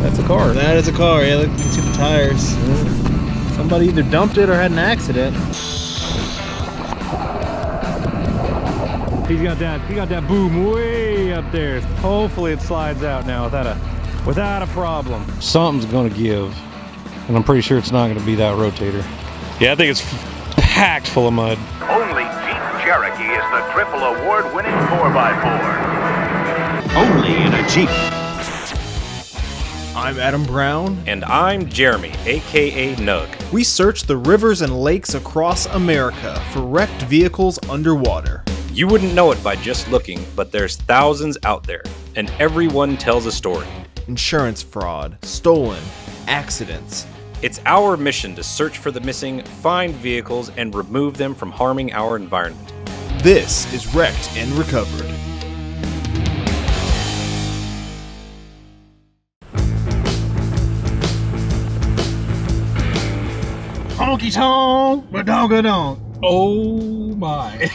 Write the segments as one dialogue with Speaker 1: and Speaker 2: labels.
Speaker 1: That's a car.
Speaker 2: That is a car, yeah, look, you can see the tires.
Speaker 1: Somebody either dumped it or had an accident. He got that boom way up there. Hopefully it slides out now without a problem. Something's gonna give, and I'm pretty sure it's not gonna be that rotator. Yeah, I think it's packed full of mud.
Speaker 3: Only Jeep Cherokee is the triple award-winning 4x4.
Speaker 4: Only in a Jeep.
Speaker 2: I'm Adam Brown.
Speaker 5: And I'm Jeremy, aka Nug.
Speaker 2: We search the rivers and lakes across America for wrecked vehicles underwater.
Speaker 5: You wouldn't know it by just looking, but there's thousands out there, and everyone tells a story.
Speaker 2: Insurance fraud, stolen, accidents.
Speaker 5: It's our mission to search for the missing, find vehicles, and remove them from harming our environment.
Speaker 2: This is Wrecked and Recovered.
Speaker 1: Honky tonk, but donka donk.
Speaker 6: Oh my.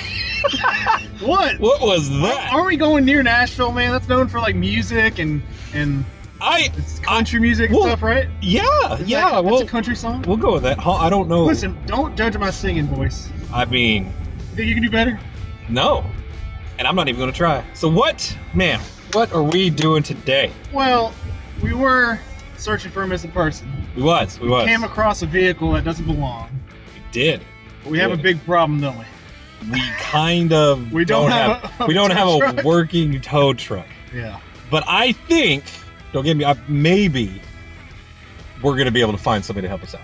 Speaker 1: What?
Speaker 6: What was that?
Speaker 1: Aren't we going near Nashville, man? That's known for like music and it's country music and stuff, right?
Speaker 6: Yeah,
Speaker 1: That's a country song.
Speaker 6: We'll go with that. I don't know.
Speaker 1: Listen, don't judge my singing voice.
Speaker 6: I mean,
Speaker 1: You think you can do better?
Speaker 6: no. And I'm not even gonna try. So what are we doing today?
Speaker 1: Well, we were searching for a missing person.
Speaker 6: We was.
Speaker 1: Came across a vehicle that doesn't belong.
Speaker 6: We did.
Speaker 1: But we have a big problem, don't we?
Speaker 6: We kind of
Speaker 1: We don't have a tow truck.
Speaker 6: working tow truck.
Speaker 1: Yeah.
Speaker 6: But I think, don't get me, maybe we're gonna be able to find somebody to help us out.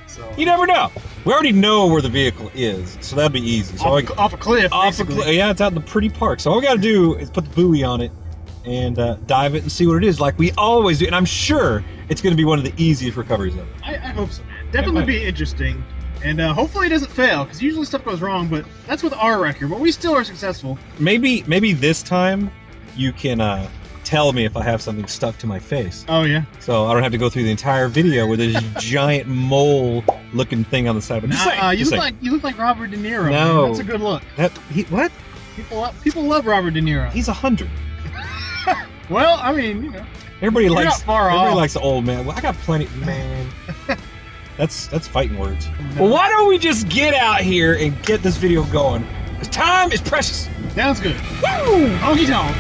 Speaker 1: So
Speaker 6: You never know. We already know where the vehicle is, so that'd be easy. So
Speaker 1: off a cliff. Basically.
Speaker 6: yeah, it's out in the pretty park. So all we gotta do is put the buoy on it and dive it and see what it is, like we always do. And I'm sure it's gonna be one of the easiest recoveries ever.
Speaker 1: I hope so, man. Definitely be interesting. And hopefully it doesn't fail, because usually stuff goes wrong, but that's with our record. But we still are successful.
Speaker 6: Maybe this time you can tell me if I have something stuck to my face.
Speaker 1: Oh, yeah?
Speaker 6: So I don't have to go through the entire video with this giant mole-looking thing on the side. But
Speaker 1: you look like Robert De Niro.
Speaker 6: No.
Speaker 1: Man. That's a good look.
Speaker 6: What?
Speaker 1: People love Robert De Niro.
Speaker 6: He's 100.
Speaker 1: Well, I mean, you know.
Speaker 6: Everybody
Speaker 1: You're
Speaker 6: likes
Speaker 1: not far off.
Speaker 6: likes the old man. Well, I got plenty, man. That's fighting words. Well, why don't we just get out here and get this video going? Because time is precious.
Speaker 1: Sounds good.
Speaker 6: Woo!
Speaker 1: Honky tonk.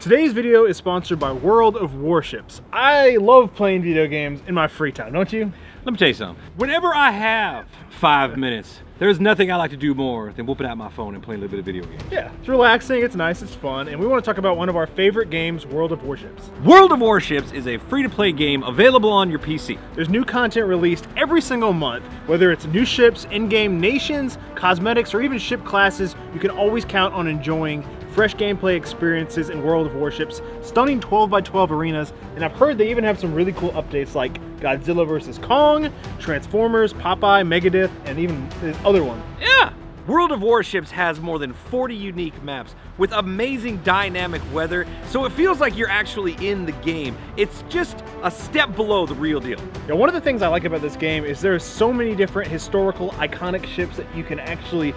Speaker 1: Today's video is sponsored by World of Warships. I love playing video games in my free time, don't you?
Speaker 7: Let me tell you something. Whenever I have 5 minutes, there's nothing I like to do more than whooping out my phone and playing a little bit of video games.
Speaker 1: Yeah, it's relaxing, it's nice, it's fun, and we want to talk about one of our favorite games, World of Warships.
Speaker 7: World of Warships is a free-to-play game available on your PC.
Speaker 1: There's new content released every single month. Whether it's new ships, in-game nations, cosmetics, or even ship classes, you can always count on enjoying fresh gameplay experiences in World of Warships, stunning 12x12 arenas, and I've heard they even have some really cool updates like Godzilla vs. Kong, Transformers, Popeye, Megadeth, and even this other one.
Speaker 7: Yeah! World of Warships has more than 40 unique maps with amazing dynamic weather, so it feels like you're actually in the game. It's just a step below the real deal.
Speaker 1: Yeah, one of the things I like about this game is there's so many different historical iconic ships that you can actually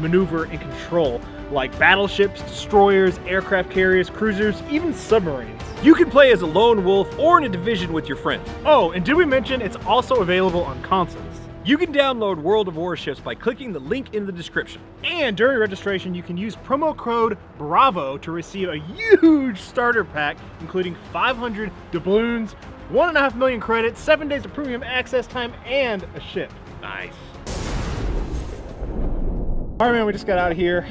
Speaker 1: maneuver and control, like battleships, destroyers, aircraft carriers, cruisers, even submarines.
Speaker 7: You can play as a lone wolf or in a division with your friends.
Speaker 1: Oh, and did we mention it's also available on consoles?
Speaker 7: You can download World of Warships by clicking the link in the description.
Speaker 1: And during registration, you can use promo code BRAVO to receive a huge starter pack, including 500 doubloons, 1.5 million credits, 7 days of premium access time, and a ship.
Speaker 7: Nice.
Speaker 1: All right, man, we just got out of here.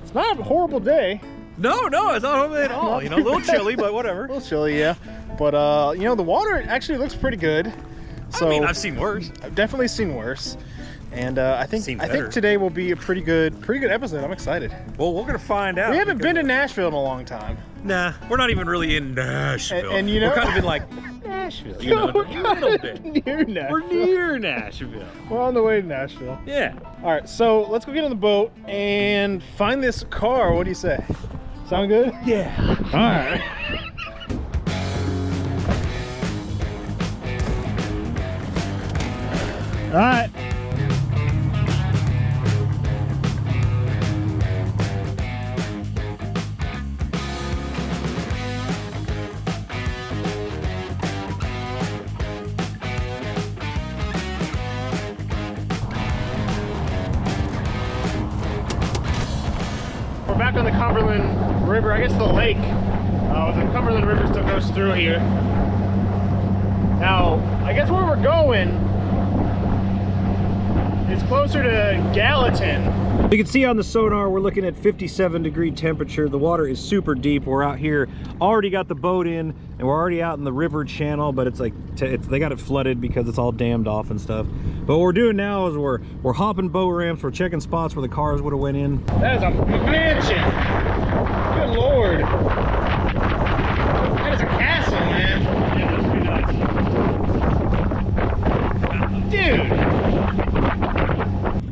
Speaker 1: It's not a horrible day.
Speaker 7: No, it's not horrible at all. You know, a little chilly, but whatever.
Speaker 1: A little chilly, yeah. But, you know, the water actually looks pretty good. So,
Speaker 7: I mean, I've seen worse.
Speaker 1: I've definitely seen worse. And I think today will be a pretty good episode. I'm excited.
Speaker 7: Well, we're gonna find out.
Speaker 1: We haven't been to Nashville in a long time.
Speaker 7: Nah, we're not even really in Nashville.
Speaker 1: And you know,
Speaker 7: we're kind of in like Nashville. You know, a little bit.
Speaker 1: Near Nashville.
Speaker 7: We're near Nashville.
Speaker 1: We're on the way to Nashville.
Speaker 7: Yeah.
Speaker 1: All right, so let's go get on the boat and find this car. What do you say? Sound good?
Speaker 7: Yeah.
Speaker 1: All right. All right. back on the Cumberland River, I guess the lake. The Cumberland River still goes through here. Now, I guess where we're going is closer to Gallatin.
Speaker 7: You can see on the sonar we're looking at 57-degree temperature. The water is super deep. We're out here, already got the boat in, and we're already out in the river channel, but it's like they got it flooded because it's all dammed off and stuff. But what we're doing now is we're hopping boat ramps, we're checking spots where the cars would have went in.
Speaker 1: That is a mansion. Good Lord. That is a castle, man. Dude.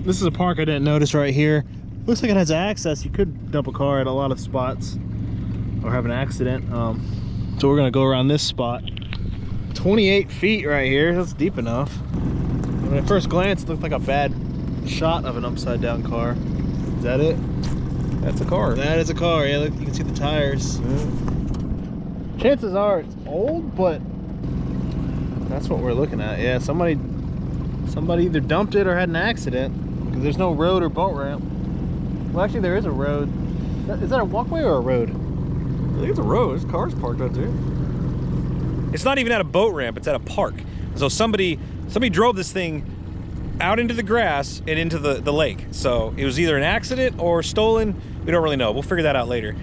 Speaker 1: This is a park I didn't notice right here. Looks like it has access. You could dump a car at a lot of spots or have an accident. So we're gonna go around this spot. 28 feet right here. That's deep enough. When at first glance, it looked like a bad shot of an upside down car. Is that it?
Speaker 7: That's a car.
Speaker 1: That is a car. Yeah, look, you can see the tires. Chances are it's old, but that's what we're looking at. Yeah, somebody either dumped it or had an accident. Because there's no road or boat ramp. Well, actually, there is a road. Is that a walkway or a road?
Speaker 7: I think it's a road. There's cars parked out there. It's not even at a boat ramp. It's at a park. So somebody drove this thing out into the grass and into the lake. So it was either an accident or stolen. We don't really know. We'll figure that out later.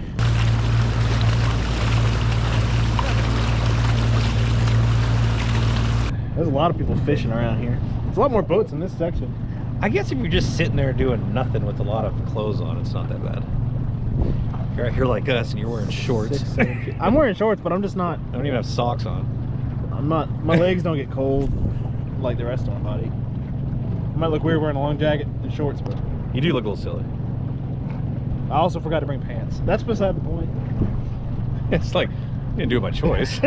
Speaker 1: There's a lot of people fishing around here. There's a lot more boats in this section.
Speaker 7: I guess if you're just sitting there doing nothing with a lot of clothes on, it's not that bad. If you're out here like us and you're wearing shorts.
Speaker 1: 6, 7 feet. I'm wearing shorts, but I'm just not.
Speaker 7: I don't even have socks on.
Speaker 1: I'm not. My legs don't get cold like the rest of my body. I might look weird wearing a long jacket and shorts, but
Speaker 7: You do look a little silly.
Speaker 1: I also forgot to bring pants. That's beside the point.
Speaker 7: It's like, I didn't do it by choice.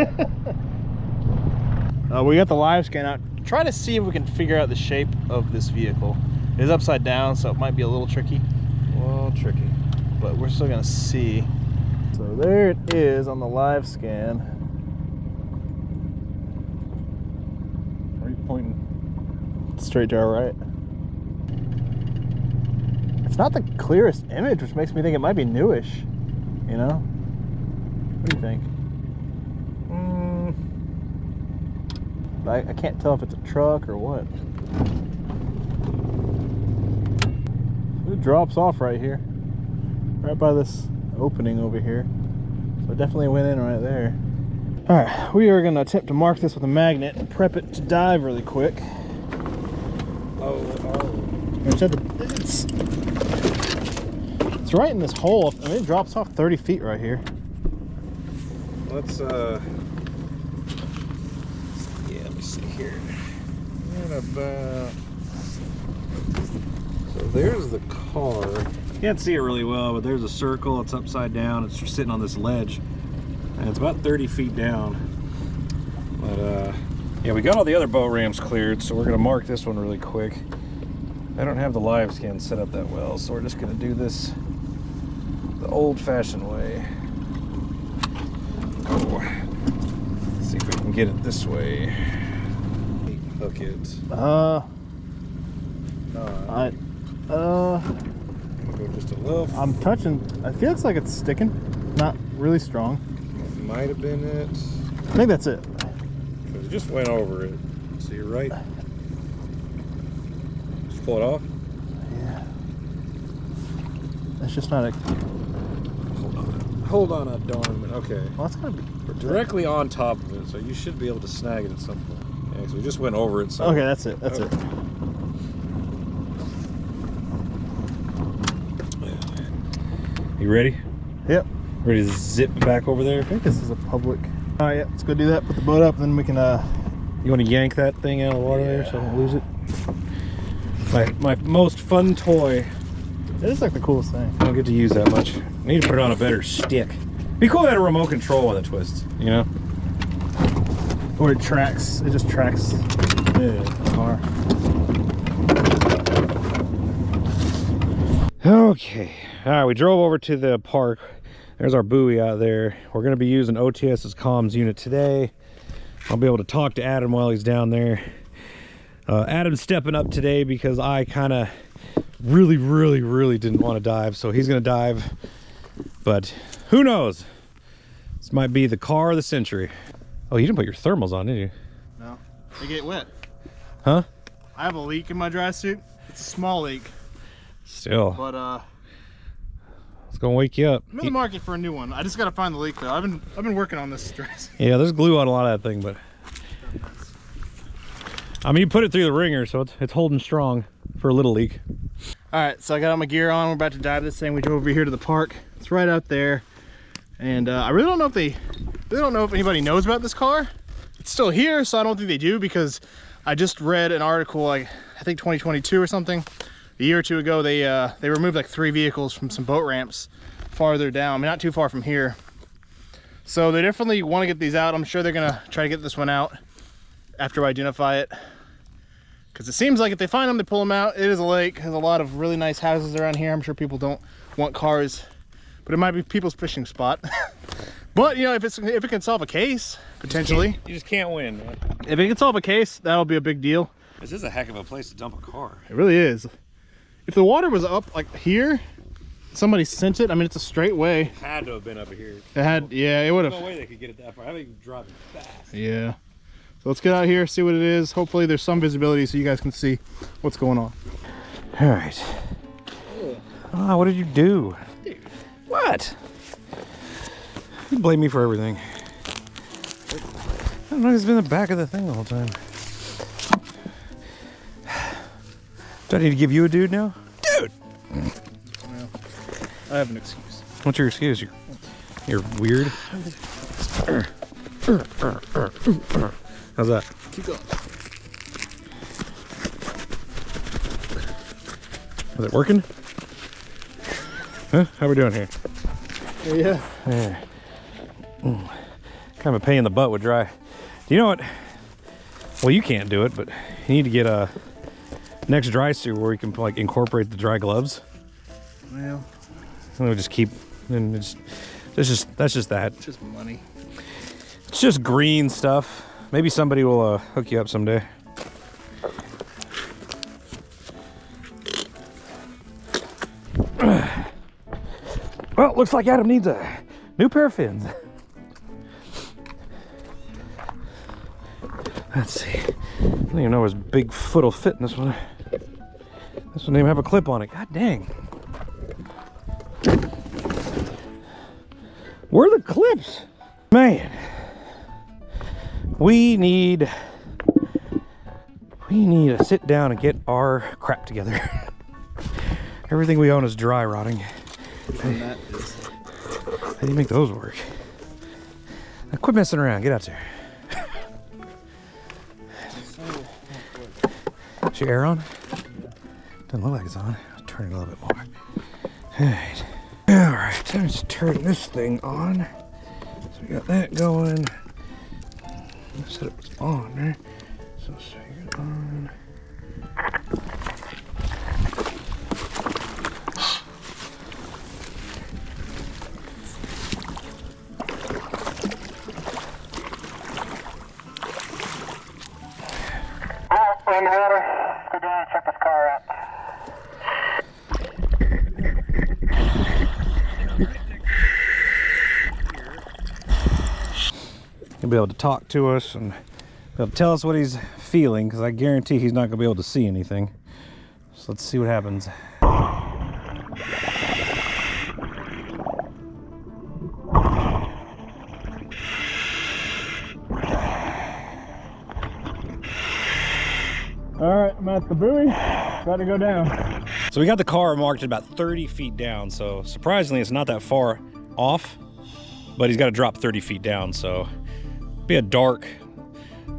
Speaker 1: We got the live scan out. Try to see if we can figure out the shape of this vehicle. It is upside down, so it might be a little tricky.
Speaker 7: Well, tricky.
Speaker 1: But we're still gonna see. So there it is on the live scan.
Speaker 7: Where are you pointing?
Speaker 1: Straight to our right. It's not the clearest image, which makes me think it might be newish. You know? What do you think? I can't tell if it's a truck or what. It drops off right here. Right by this opening over here. So it definitely went in right there. Alright, we are going to attempt to mark this with a magnet and prep it to dive really quick. It's right in this hole. I mean, it drops off 30 feet right here.
Speaker 7: Let's yeah, let me see here. Right about, so there's the car. Can't see it really well, but there's a circle. It's upside down. It's just sitting on this ledge, and it's about 30 feet down. But yeah, we got all the other boat ramps cleared, so we're gonna mark this one really quick. I don't have the live scan set up that well, so we're just gonna do this the old-fashioned way. Oh, let's see if we can get it this way. Hook it.
Speaker 1: Go
Speaker 7: Just a little.
Speaker 1: I'm touching. It feels like it's sticking. Not really strong.
Speaker 7: Might have been it.
Speaker 1: I think that's it.
Speaker 7: Because it just went over it. So you're right. Just pull it off.
Speaker 1: Yeah. It's just not a.
Speaker 7: Hold on a darn minute. Okay.
Speaker 1: Well, that's gonna be.
Speaker 7: We're directly on top of it, so you should be able to snag it at some point. Yeah, so we just went over it. So.
Speaker 1: Okay, that's it. That's it.
Speaker 7: You ready?
Speaker 1: Yep.
Speaker 7: Ready to zip back over there?
Speaker 1: I think this is a public. All right, yeah, let's go do that. Put the boat up, and then we can.
Speaker 7: You want to yank that thing out of the water there so I don't lose it? My most fun toy.
Speaker 1: It is like the coolest thing.
Speaker 7: I don't get to use that much. I need to put it on a better stick. Be cool to have a remote control when it twists, you know?
Speaker 1: Or it tracks. It just tracks the car.
Speaker 7: Okay. All right, we drove over to the park. There's our buoy out there. We're going to be using OTS's comms unit today. I'll be able to talk to Adam while he's down there. Adam's stepping up today because I kind of really didn't want to dive. So he's going to dive
Speaker 5: But who knows? This might be the car of the century. Oh, you didn't put your thermals on, did you?
Speaker 1: No, they get wet.
Speaker 5: Huh?
Speaker 1: I have a leak in my dry suit. It's a small leak.
Speaker 5: Still.
Speaker 1: But
Speaker 5: it's gonna wake you up.
Speaker 1: I'm in the market for a new one. I just gotta find the leak though. I've been working on this dry suit.
Speaker 5: Yeah, there's glue on a lot of that thing, but I mean, you put it through the ringer, so it's holding strong for a little leak.
Speaker 1: All right, so I got all my gear on. We're about to dive this thing. We drove over here to the park. It's right out there, and I really don't know if anybody knows about this car. It's still here, so I don't think they do, because I just read an article, like I think 2022 or something, a year or two ago. They removed like 3 vehicles from some boat ramps farther down. I mean, not too far from here. So they definitely want to get these out. I'm sure they're gonna try to get this one out after I identify it, because it seems like if they find them, they pull them out. It is a lake. There's a lot of really nice houses around here. I'm sure people don't want cars, but it might be people's fishing spot. But you know, if it can solve a case, potentially.
Speaker 5: You just can't win, man.
Speaker 1: If it can solve a case, that'll be a big deal.
Speaker 7: This is a heck of a place to dump a car.
Speaker 1: It really is. If the water was up like here, somebody sent it. I mean, it's a straight way.
Speaker 7: It had to have been up here.
Speaker 1: It had, yeah, it would have.
Speaker 7: No way they could get it that far. I think you drive it fast.
Speaker 1: Yeah. So let's get out here, see what it is. Hopefully there's some visibility so you guys can see what's going on.
Speaker 5: All right. Oh, what did you do? Dude. What? You blame me for everything. I don't know, it's been in the back of the thing the whole time. Do I need to give you a dude now? Dude!
Speaker 1: Well, I have an excuse.
Speaker 5: What's your excuse? You're weird? How's that?
Speaker 1: Keep going.
Speaker 5: Is it working? Huh? How we doing here?
Speaker 1: Yeah.
Speaker 5: Yeah. Kind of a pain in the butt with dry. Do you know what? Well, you can't do it, but you need to get a next dry suit where you can like incorporate the dry gloves.
Speaker 1: Well,
Speaker 5: And we'll just keep, and that's just that.
Speaker 1: it's just money.
Speaker 5: It's just green stuff. Maybe somebody will hook you up someday. Well, looks like Adam needs a new pair of fins. Let's see. I don't even know his big foot will fit in this one. This one didn't even have a clip on it. God dang. Where are the clips? Man. We need to sit down and get our crap together. Everything we own is dry rotting. How do you make those work? Now quit messing around. Get out there. Is your air on? Doesn't look like it's on. I'll turn it a little bit more. Alright. Alright, let's turn this thing on. So we got that going. Set it on there. So set it on.
Speaker 4: In the water. Go down and check this car out.
Speaker 5: He'll be able to talk to us and be able to tell us what he's feeling, because I guarantee he's not going to be able to see anything. So let's see what happens.
Speaker 1: All right, I'm at the buoy. About to go down.
Speaker 5: So we got the car marked at about 30 feet down, so surprisingly it's not that far off, but he's got to drop 30 feet down, so it'll be a dark,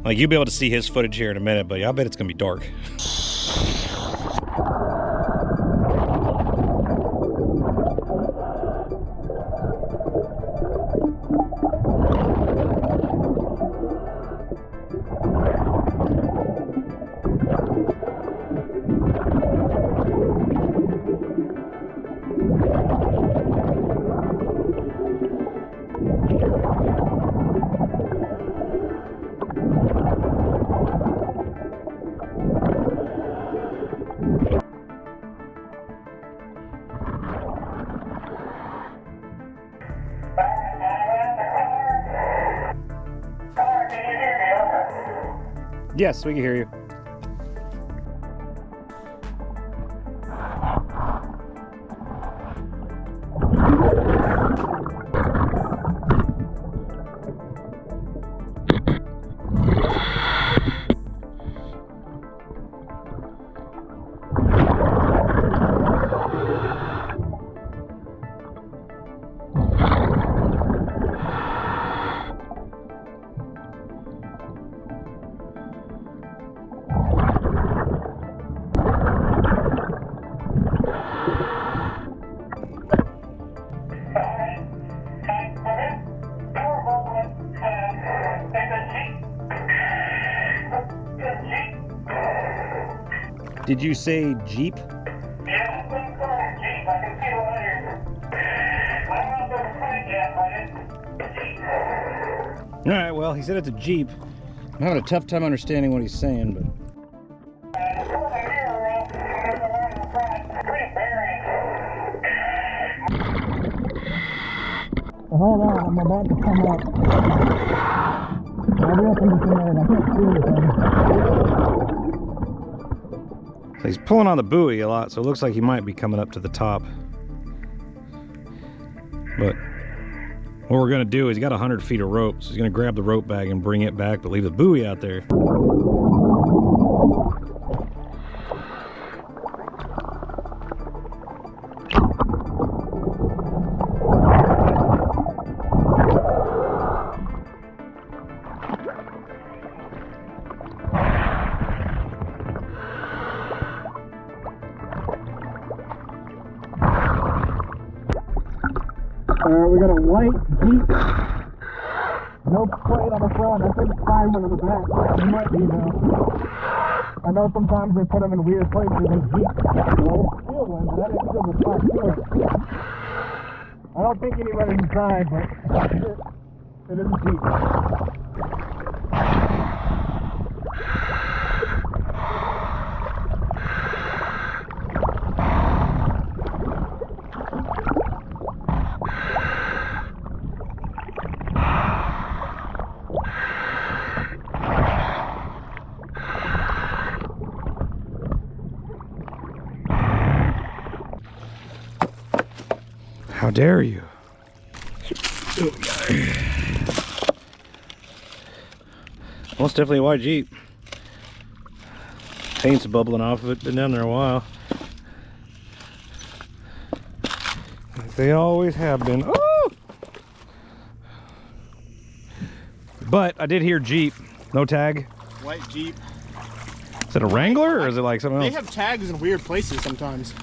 Speaker 5: like you'll be able to see his footage here in a minute, but yeah, I bet it's gonna be dark.
Speaker 7: Yes, we can hear you. Did you say Jeep?
Speaker 4: Yeah, some sort of Jeep. I can see the letters. I don't know if it's a plate yet, but it's a Jeep.
Speaker 7: All right, well, he said it's a Jeep. I'm having a tough time understanding what he's saying, but...
Speaker 4: It's over here, right? There's a line in front. It's pretty buried.
Speaker 1: Hold on, I'm about to come up. I'll be up in this minute. I can't see anything.
Speaker 7: So he's pulling on the buoy a lot, so it looks like he might be coming up to the top. But what we're gonna do is he's got 100 feet of rope, so he's gonna grab the rope bag and bring it back, but leave the buoy out there.
Speaker 1: We got a white Jeep. No plate on the front. I think it's fine one on the back. It might be though. I know sometimes they put them in weird places in Jeep. I didn't steal one, but I didn't steal the spot for it. I don't think anybody's inside, but it is a Jeep.
Speaker 7: How dare you? Well, it's definitely a white Jeep. Paint's bubbling off of it. Been down there a while. Like they always have been. Oh! But I did hear Jeep. No tag.
Speaker 1: White Jeep.
Speaker 7: Is it a Wrangler or is it like something else?
Speaker 1: They have tags in weird places sometimes.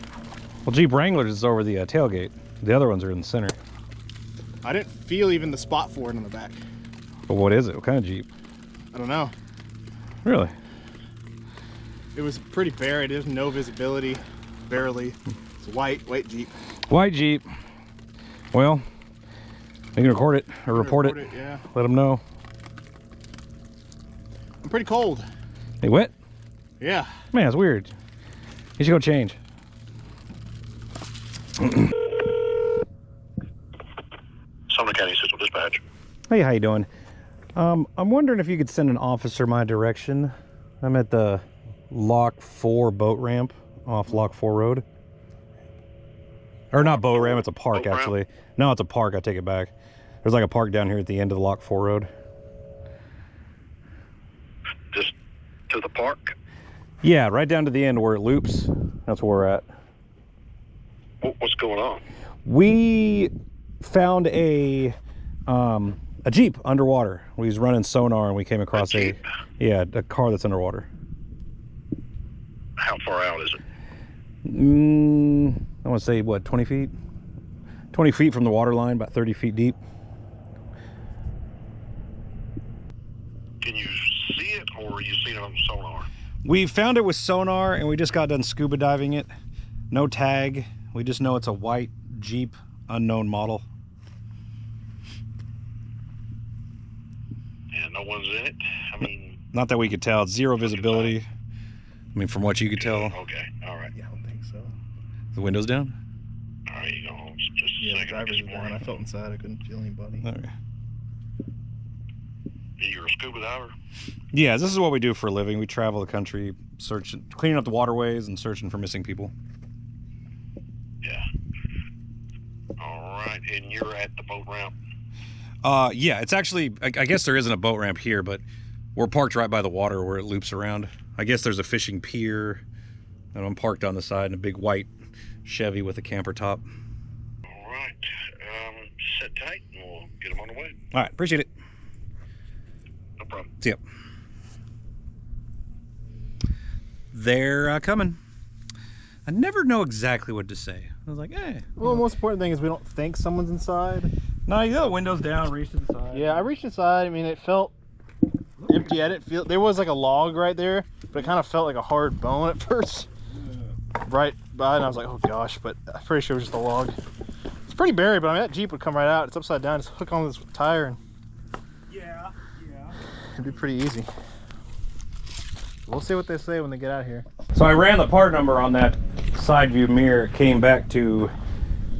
Speaker 7: Well, Jeep Wranglers is over the tailgate. The other ones are in the center.
Speaker 1: I didn't feel even the spot for it on the back.
Speaker 7: But what is it? What kind of Jeep?
Speaker 1: I don't know.
Speaker 7: Really?
Speaker 1: It was pretty buried. There's no visibility, barely. It's white Jeep.
Speaker 7: White Jeep. Well, you can record it or report it.
Speaker 1: Yeah.
Speaker 7: Let them know.
Speaker 1: I'm pretty cold.
Speaker 7: They wet?
Speaker 1: Yeah.
Speaker 7: Man, it's weird. You should go change.
Speaker 3: Sumner County Central Dispatch.
Speaker 7: Hey, how you doing? I'm wondering if you could send an officer my direction. I'm at the Lock 4 boat ramp off Lock 4 Road. Or not boat ramp, it's a park actually. No, it's a park, I take it back. There's like a park down here at the end of the Lock 4 Road.
Speaker 3: Just to the park?
Speaker 7: Yeah, right down to the end where it loops. That's where we're at.
Speaker 3: What's going on?
Speaker 7: We found a Jeep underwater. We was running sonar and we came across a car that's underwater.
Speaker 3: How far out is it?
Speaker 7: I want to say what, 20 feet? 20 feet from the water line, about 30 feet deep.
Speaker 3: Can you see it, or you seen it on sonar?
Speaker 7: We found it with sonar and we just got done scuba diving it. No tag. We just know it's a white Jeep, unknown model.
Speaker 3: And no one's in it? I mean...
Speaker 7: Not that we could tell. It's zero visibility. I mean, from what you could tell.
Speaker 3: Okay, all right.
Speaker 1: Yeah, I don't think so.
Speaker 7: The windows down?
Speaker 3: All right, you go home just a
Speaker 1: Yeah, the
Speaker 3: second.
Speaker 1: driver's down. I felt inside. I couldn't feel anybody.
Speaker 7: Okay.
Speaker 3: You're a scuba diver?
Speaker 7: Yeah, this is what we do for a living. We travel the country, searching, cleaning up the waterways and searching for missing people.
Speaker 3: Yeah. All right, and you're at the boat ramp?
Speaker 7: Yeah, it's actually, I guess there isn't a boat ramp here, but we're parked right by the water where it loops around. I guess there's a fishing pier, and I'm parked on the side in a big white Chevy with a camper top.
Speaker 3: All right. Sit tight and we'll get them on the way.
Speaker 7: All right, appreciate it.
Speaker 3: No problem.
Speaker 7: See ya. They're coming. I never know exactly what to say. I was like, eh.
Speaker 1: Well, the most important thing is we don't think someone's inside.
Speaker 7: No, you got the windows down, reach to the side.
Speaker 1: Yeah, I reached inside. I mean, it felt empty. I didn't feel there was like a log right there, but it kind of felt like a hard bone at first. Right by, and I was like, oh gosh, but I'm pretty sure it was just a log. It's pretty buried, but I mean, that Jeep would come right out. It's upside down. Just hook on this tire, and
Speaker 7: Yeah.
Speaker 1: it'd be pretty easy. We'll see what they say when they get out here.
Speaker 7: So I ran the part number on that side view mirror. It came back to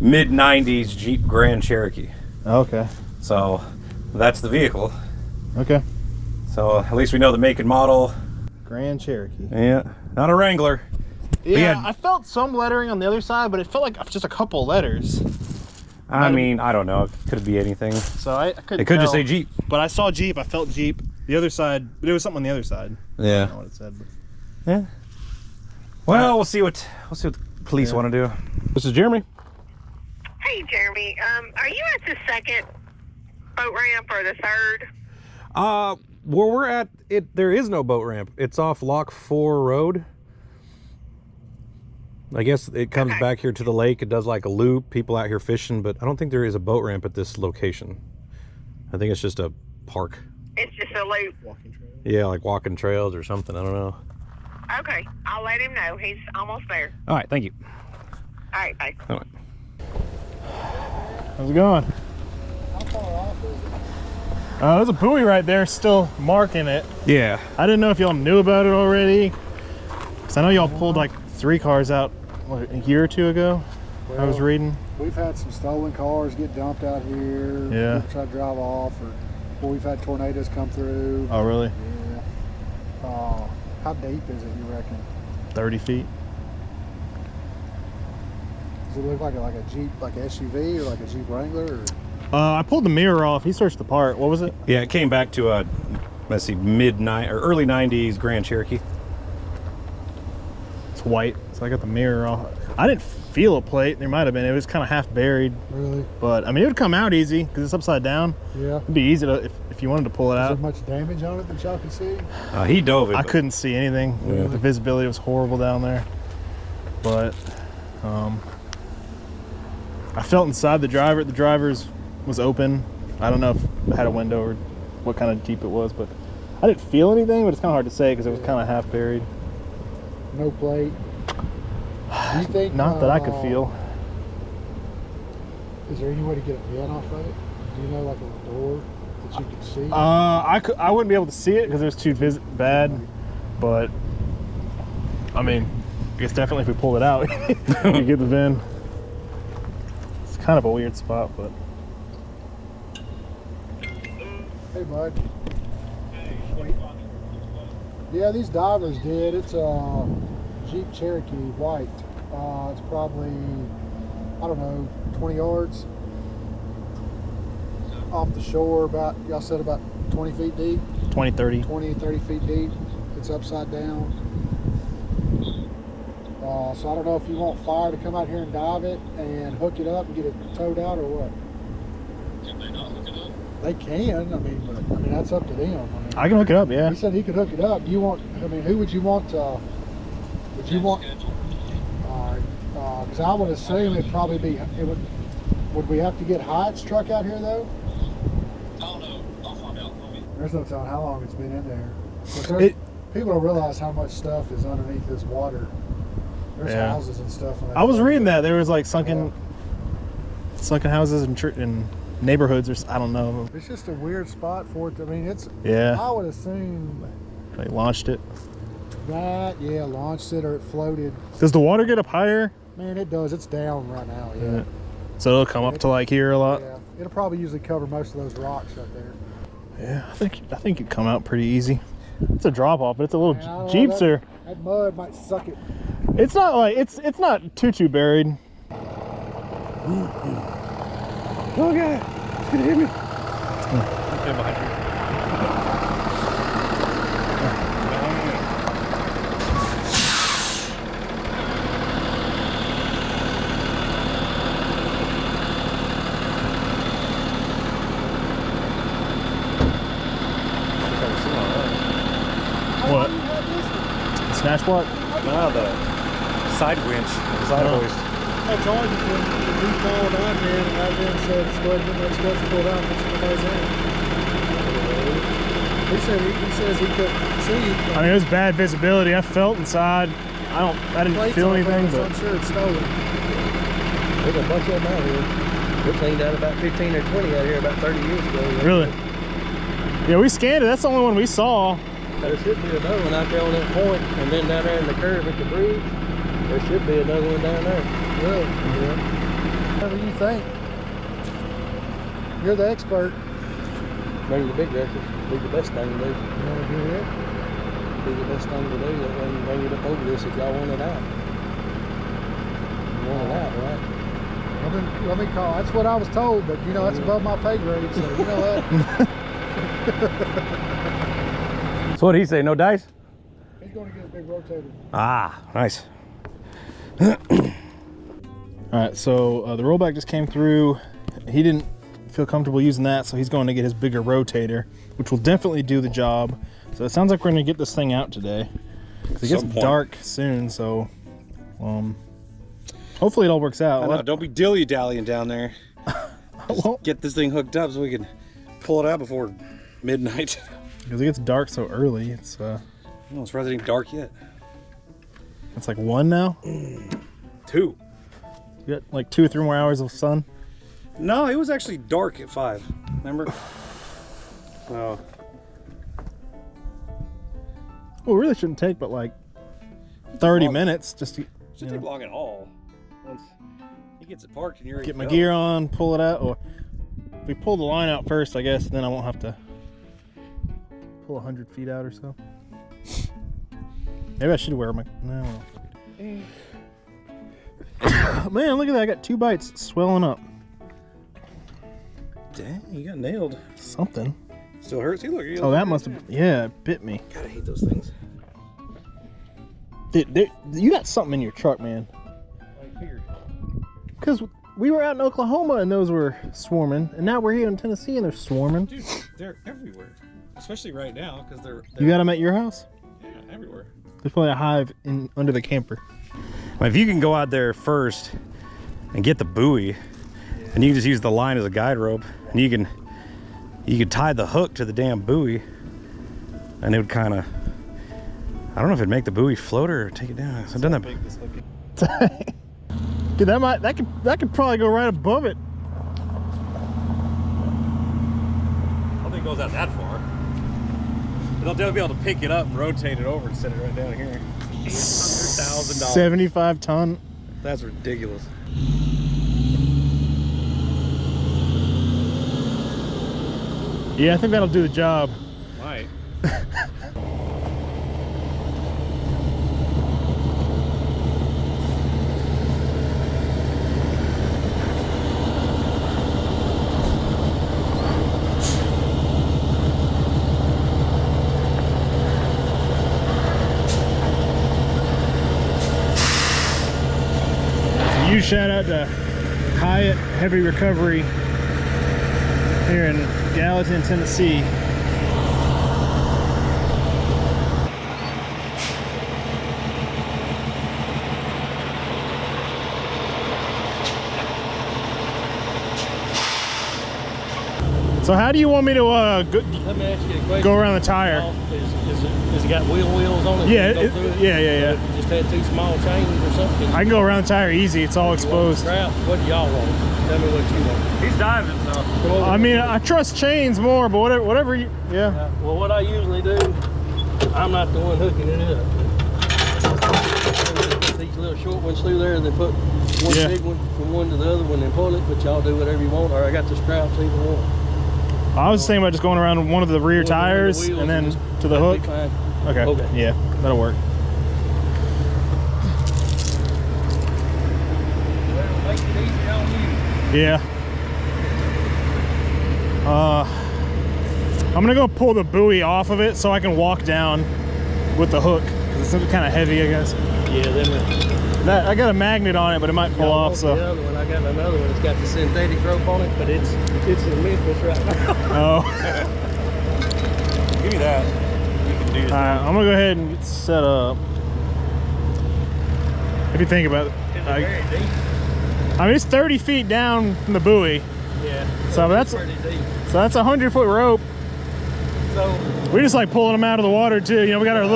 Speaker 7: mid-90s Jeep Grand Cherokee.
Speaker 1: Okay.
Speaker 7: So that's the vehicle.
Speaker 1: Okay.
Speaker 7: So at least we know the make and model.
Speaker 1: Grand Cherokee.
Speaker 7: Yeah, not a Wrangler.
Speaker 1: Yeah, I felt some lettering on the other side, but it felt like just a couple letters.
Speaker 7: I mean, I don't know. It could be anything.
Speaker 1: So I couldn't
Speaker 7: It could just
Speaker 1: tell.
Speaker 7: say Jeep.
Speaker 1: But I saw Jeep. I felt Jeep. The other side, but there was something on the other side. I
Speaker 7: Yeah.
Speaker 1: don't know what it said. But...
Speaker 7: Yeah. Well, we'll see what the police want to do. This is Jeremy.
Speaker 8: Hey, Jeremy. Are you at the second boat ramp or the third?
Speaker 7: Where we're at, there is no boat ramp. It's off Lock 4 Road. I guess it comes back here to the lake. It does like a loop. People out here fishing, but I don't think there is a boat ramp at this location. I think it's just a park.
Speaker 8: It's just a loop.
Speaker 7: Yeah, like walking trails or something. I don't know.
Speaker 8: Okay, I'll let him know. He's almost there.
Speaker 7: All right, thank you.
Speaker 8: All right, bye.
Speaker 7: All right.
Speaker 1: How's it going? There's a buoy right there still marking it.
Speaker 7: Yeah.
Speaker 1: I didn't know if y'all knew about it already. Because I know y'all pulled like 3 cars out what, a year or 2 ago. I was reading.
Speaker 9: We've had some stolen cars get dumped out here.
Speaker 1: Yeah.
Speaker 9: People try to drive off, or we've had tornadoes come through.
Speaker 1: Oh, really?
Speaker 9: Yeah. How deep is it, you reckon?
Speaker 1: 30 feet.
Speaker 9: Does it look like a Jeep, like an SUV, or like a Jeep Wrangler? Or?
Speaker 1: I pulled the mirror off. He searched the part. What was it?
Speaker 7: Yeah, it came back to a, let's see, early 90s Grand Cherokee.
Speaker 1: It's white, so I got the mirror off. I didn't feel a plate. There might have been. It was kind of half buried.
Speaker 9: Really?
Speaker 1: But I mean, it would come out easy because it's upside down.
Speaker 9: Yeah.
Speaker 1: It'd be easy to if you wanted to pull it
Speaker 9: Is
Speaker 1: out.
Speaker 9: there much damage on it that y'all can see?
Speaker 7: He dove it.
Speaker 1: I couldn't see anything.
Speaker 7: Yeah.
Speaker 1: The visibility was horrible down there. But I felt inside the driver. The driver's was open. I don't know if it had a window or what kind of Jeep it was, but I didn't feel anything. But it's kind of hard to say because it was kind of half buried.
Speaker 9: No plate. Do you think?
Speaker 1: Not that I could feel.
Speaker 9: Is there any way to get a vent off of it? Do you know, like a door that you could see?
Speaker 1: I wouldn't be able to see it because it was too bad. But I mean, I guess definitely if we pulled it out, you get the VIN. It's kind of a weird spot, but.
Speaker 9: Hey, bud. Yeah, these divers did. It's a Jeep Cherokee white. It's probably, I don't know, 20 yards off the shore, about, y'all said about 20 feet deep?
Speaker 1: 20, 30.
Speaker 9: 20, 30 feet deep. It's upside down. So I don't know if you want fire to come out here and dive it and hook it up and get it towed out or what. Can they not hook it up? They can, but that's up to them.
Speaker 1: I can hook it up, yeah.
Speaker 9: He said he could hook it up. Do you want, who would you want would you want? Because I would assume it'd probably be, would we have to get Hyatt's truck out here though?
Speaker 3: I don't know. I'll find out.
Speaker 9: There's no telling how long it's been in there. People don't realize how much stuff is underneath this water. There's houses and stuff.
Speaker 1: I was reading that there was like sunken houses and neighborhoods, or I don't know.
Speaker 9: It's just a weird spot for it. It's.
Speaker 1: Yeah.
Speaker 9: I would assume
Speaker 1: They launched it.
Speaker 9: that. Yeah, launched it or it floated.
Speaker 1: Does the water get up higher?
Speaker 9: Man, it does. It's down right now. Yeah.
Speaker 1: So it'll come up to like here a lot.
Speaker 9: Yeah. It'll probably usually cover most of those rocks right there.
Speaker 1: Yeah, I think you come out pretty easy. It's a drop off, but it's a little
Speaker 9: Yeah,
Speaker 1: Jeeps are.
Speaker 9: That mud might suck it.
Speaker 1: It's not like it's not too buried.
Speaker 5: Oh god, it's gonna hit me.
Speaker 7: Okay, behind you.
Speaker 1: What? Snatch block?
Speaker 7: No, the side winch, the side hoist.
Speaker 9: I told you when he called on me and I then said, let's go ahead and get those guys pulled out and somebody's in. He said he says he couldn't see.
Speaker 1: I mean, it was bad visibility. I felt inside. I didn't feel anything,
Speaker 9: so
Speaker 1: but
Speaker 9: I'm sure it's stolen.
Speaker 5: There's a bunch of them out here. We cleaned out about 15 or 20 out here about 30 years ago.
Speaker 1: really. Yeah, we scanned it. That's the only one we saw.
Speaker 5: There should be another one out there on that point, and then down there in the curve at the bridge, there should be another one down there.
Speaker 9: Really?
Speaker 5: Yeah.
Speaker 9: Whatever you think. You're the expert.
Speaker 5: Bring the big record. Be the best thing to do.
Speaker 9: You want to do it?
Speaker 5: Be the best thing to do. That way you can bring it up over this if y'all want it out. You want it out, right?
Speaker 9: Let me call. That's what I was told, but you know that's above my pay grade, so you know that.
Speaker 6: So what did he say? No dice?
Speaker 9: He's going to get a big rotator.
Speaker 6: Ah, nice.
Speaker 1: All right, so the rollback just came through. He didn't feel comfortable using that, so he's going to get his bigger rotator, which will definitely do the job. So it sounds like we're going to get this thing out today. It gets dark soon, so hopefully it all works out.
Speaker 7: I know, don't be dilly-dallying down there. Just get this thing hooked up so we can pull it out before midnight.
Speaker 1: Because it gets dark so early. It's
Speaker 7: No, it's not even dark yet.
Speaker 1: it's like 1 now.
Speaker 7: 2.
Speaker 1: You got like 2 or 3 more hours of sun.
Speaker 7: No, it was actually dark at 5. Remember? Oh.
Speaker 1: Well, it really shouldn't take but like 30 minutes just to
Speaker 7: Shouldn't take long at all. Once he gets it parked and you're ready
Speaker 1: get
Speaker 7: to
Speaker 1: my
Speaker 7: go.
Speaker 1: gear on, pull it out. Or if we pull the line out first, I guess, then I won't have to pull 100 feet out or so. Maybe I should wear my... No. Man, look at that. I got 2 bites swelling up.
Speaker 7: Dang, you got nailed.
Speaker 1: Something.
Speaker 7: Still hurts? You look.
Speaker 1: Oh, that must have... Yeah, it bit me.
Speaker 7: God, I hate those things.
Speaker 1: Dude, you got something in your truck, man.
Speaker 7: I figured.
Speaker 1: Because we were out in Oklahoma and those were swarming, and now we're here in Tennessee and they're swarming.
Speaker 7: Dude, they're everywhere. Especially right now, because they're...
Speaker 1: You got them at your house?
Speaker 7: Yeah, everywhere.
Speaker 1: There's probably a hive under the camper.
Speaker 6: Well, if you can go out there first and get the buoy, and you can just use the line as a guide rope, and you can tie the hook to the damn buoy, and it would kind of, I don't know if it'd make the buoy float or take it down. So I've done that.
Speaker 1: Dude, that could probably go right above it.
Speaker 7: I don't think it goes out that far. But they'll be able to pick it up and rotate it over and set it right down here. $800,000.
Speaker 1: 75 ton.
Speaker 7: That's ridiculous.
Speaker 1: Yeah, I think that'll do the job.
Speaker 7: Might.
Speaker 1: Huge shout out to Hyatt Heavy Recovery here in Gallatin, Tennessee. So how do you want me to
Speaker 5: Let me ask you a question.
Speaker 1: go around the tire?
Speaker 5: Is it got wheels on it?
Speaker 1: Yeah,
Speaker 5: Can you go through it?
Speaker 1: yeah.
Speaker 5: If you just had 2 small chains or something.
Speaker 1: I can go around the tire easy. It's all exposed.
Speaker 5: Straps, what do y'all want? Tell me what you want.
Speaker 7: He's diving, so.
Speaker 5: Come over.
Speaker 1: I mean, I trust chains more, but whatever you, yeah.
Speaker 5: Well, what I usually do, I'm not the one hooking it up. Put these little short ones through there and then put one big one from one to the other one and pull it, but y'all do whatever you want, or I got the straps either one.
Speaker 1: I was thinking about just going around one of the rear tires and then to the hook. Okay. Yeah, that'll work. Yeah. I'm gonna go pull the buoy off of it so I can walk down with the hook. It's kind of heavy, I guess.
Speaker 10: Yeah, then
Speaker 1: I got a magnet on it, but it might pull off. So.
Speaker 10: The other one, I got another one. It's got the synthetic rope on it, but it's in Memphis right now.
Speaker 1: Oh.
Speaker 7: Give me that. You can do it.
Speaker 1: I'm gonna go ahead and get set up. If you think about it, I mean it's 30 feet down from the buoy.
Speaker 10: Yeah.
Speaker 1: So that's
Speaker 10: pretty deep.
Speaker 1: So that's a 100-foot rope.
Speaker 10: So
Speaker 1: we just like pulling them out of the water too. You know, we got our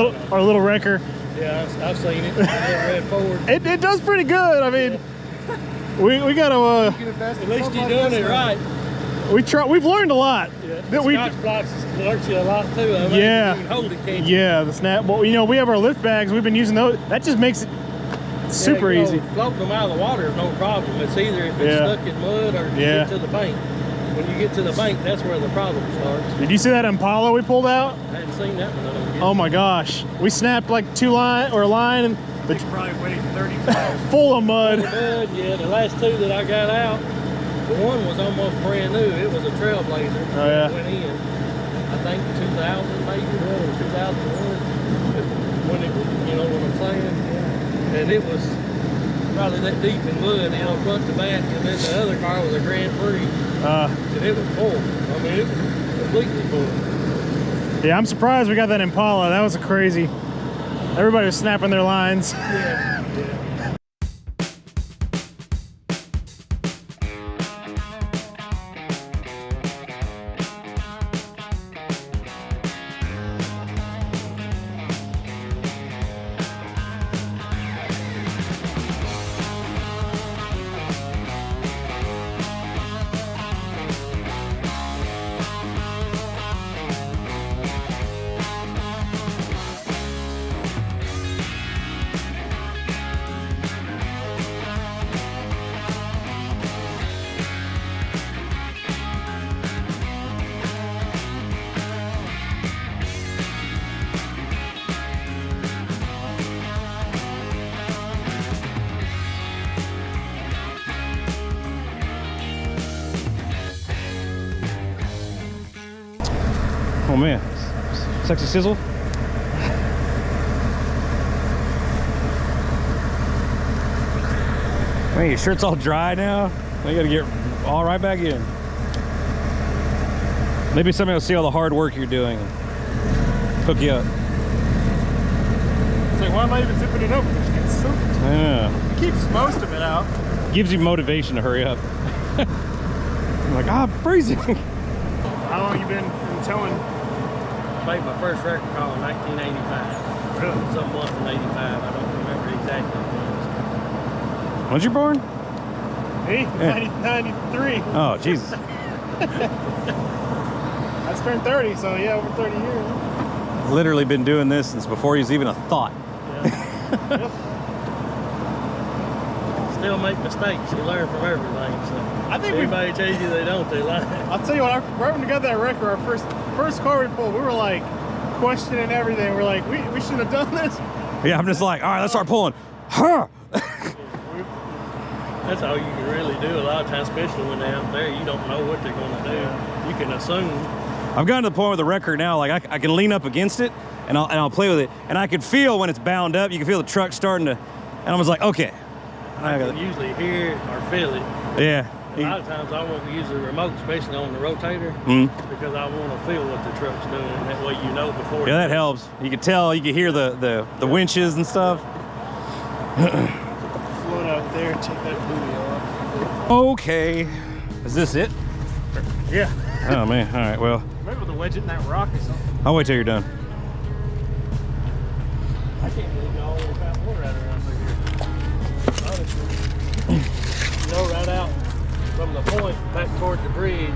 Speaker 1: little wrecker.
Speaker 10: yeah, I've seen it. Red forward.
Speaker 1: It does pretty good. I mean, we got to.
Speaker 10: At least you're doing it right.
Speaker 1: We've learned a lot.
Speaker 10: Yeah. Scotch blocks learns you a lot too. I mean,
Speaker 1: yeah.
Speaker 10: You can hold it, can't you?
Speaker 1: Yeah, the snap. Well, you know, we have our lift bags. We've been using those. That just makes it super easy.
Speaker 10: Floating them out of the water is no problem. It's either if it's stuck in mud or if you get to the bank. When you get to the bank, that's where the problem starts.
Speaker 1: Did you see that Impala we pulled out?
Speaker 10: I hadn't seen that one.
Speaker 1: Oh my gosh. We snapped like a line and
Speaker 7: They probably weighed 30 pounds.
Speaker 1: full of mud.
Speaker 10: Yeah, the last two that I got out, the one was almost brand new. It was a Trailblazer.
Speaker 1: Oh yeah.
Speaker 10: It went in, I think 2000 maybe, or 2001. When it was, you know what I'm saying? Yeah. And it was probably that deep in mud, you know, front to back. And then the other car was a Grand Prix. And it was full. I mean, it was completely full.
Speaker 1: Yeah, I'm surprised we got that Impala. That was crazy. Everybody was snapping their lines.
Speaker 10: Yeah.
Speaker 6: Oh man, sexy sizzle. Man, your shirt's all dry now. You gotta get all right back in. Maybe somebody will see all the hard work you're doing and hook you up.
Speaker 1: It's like, why am I even zipping it up?
Speaker 6: Yeah.
Speaker 1: It keeps most of it out.
Speaker 6: Gives you motivation to hurry up. I'm like, I'm freezing.
Speaker 1: How long you been towing?
Speaker 10: I made my first record call in 1985.
Speaker 1: Really?
Speaker 10: Some month in 85. I don't remember exactly when.
Speaker 6: When's you born?
Speaker 1: Me? 93.
Speaker 6: Oh, Jesus.
Speaker 1: I just turned 30, so yeah, over 30 years.
Speaker 6: Literally been doing this since before he's even a thought.
Speaker 10: Yeah. Still make mistakes. You learn from everything. So
Speaker 1: I think
Speaker 10: anybody tells you they don't, they lie.
Speaker 1: I'll tell you what, right when we got that record, our first car we pulled, we were like questioning everything. We're like, we shouldn't have done this.
Speaker 6: Yeah, I'm just like, all right, let's start pulling. Huh.
Speaker 10: That's all you can really do a lot of times, especially when they're out there. You don't know what they're going to do. You can assume.
Speaker 6: I've gotten to the point with the record now, like I can lean up against it and I'll play with it, and I can feel when it's bound up. You can feel the truck starting to, and I was like, okay.
Speaker 10: I can usually hear it or feel it.
Speaker 6: Yeah.
Speaker 10: A lot of times I won't use the remote, especially on the rotator, because I want to feel what the truck's doing. That way you know before.
Speaker 6: Yeah, that helps. You can tell, you can hear the winches and stuff.
Speaker 1: Float out there, take that buoy off.
Speaker 6: Okay. Is this it?
Speaker 1: Yeah.
Speaker 6: Oh man, all right, well.
Speaker 1: Maybe to wedge it in that rock or something.
Speaker 6: I'll wait till you're done.
Speaker 10: I can't believe y'all always got water out around here. Honestly. You know, right out from the point back toward the bridge,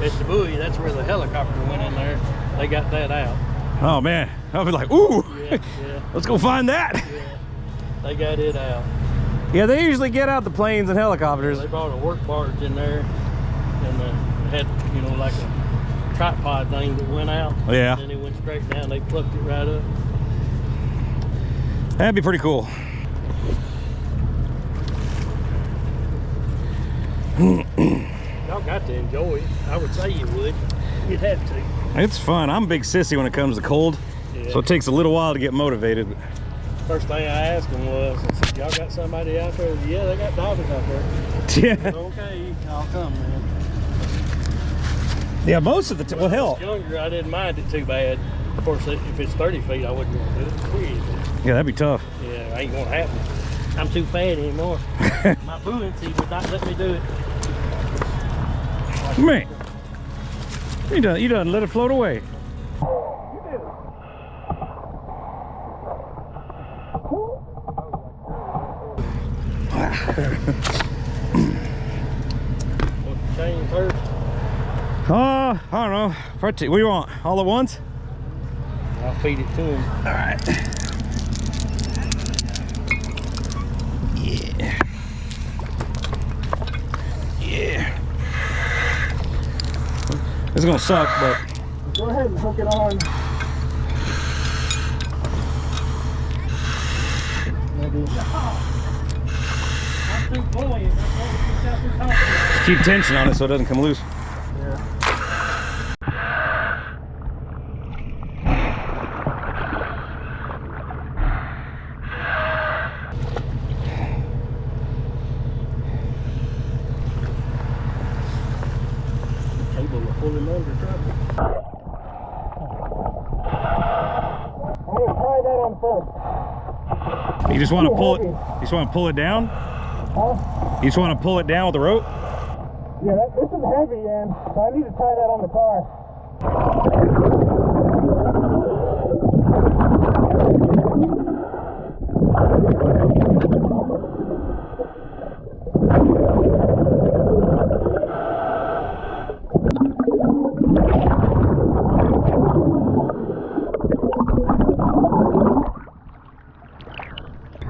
Speaker 10: it's the buoy. That's where the helicopter went in there. They got that out.
Speaker 6: Oh man, I'll be like, ooh,
Speaker 10: Yeah.
Speaker 6: let's go find that.
Speaker 10: Yeah. They got it out.
Speaker 6: Yeah, they usually get out the planes and helicopters.
Speaker 10: They brought a work barge in there and had, you know, like a tripod thing that went out.
Speaker 6: Yeah.
Speaker 10: And it went straight down. They plucked it right up.
Speaker 6: That'd be pretty cool.
Speaker 10: Y'all got to enjoy it. I would say you would. You'd have to.
Speaker 6: It's fun. I'm a big sissy when it comes to cold,
Speaker 10: Yeah.
Speaker 6: so it takes a little while to get motivated.
Speaker 10: First thing I asked them was, I said, y'all got somebody out there? Yeah, they got divers out there.
Speaker 6: Yeah.
Speaker 10: Okay, I'll come, man.
Speaker 6: Yeah, most of the time. Well, hell.
Speaker 10: When I was younger, I didn't mind it too bad. Of course, if it's 30 feet, I wouldn't want to do it. Period.
Speaker 6: Yeah, that'd be tough.
Speaker 10: Yeah, ain't gonna happen. I'm too fat anymore. My buoyancy would not let me do it.
Speaker 6: Man, you done let it float away.
Speaker 10: Want the chain first?
Speaker 6: I don't know. What do you want? All at once?
Speaker 10: I'll feed it to him.
Speaker 6: All right. Yeah. Yeah. It's gonna suck, but
Speaker 9: Go ahead and hook it on. Maybe.
Speaker 6: keep tension on it so it doesn't come loose.
Speaker 10: Cable will pull him under trouble.
Speaker 9: I'm gonna try that on first.
Speaker 6: You just want to pull it. You just want to pull it down.
Speaker 9: Huh?
Speaker 6: You just want to pull it down with the rope.
Speaker 9: Yeah, this is heavy, and so I need to tie that on the car.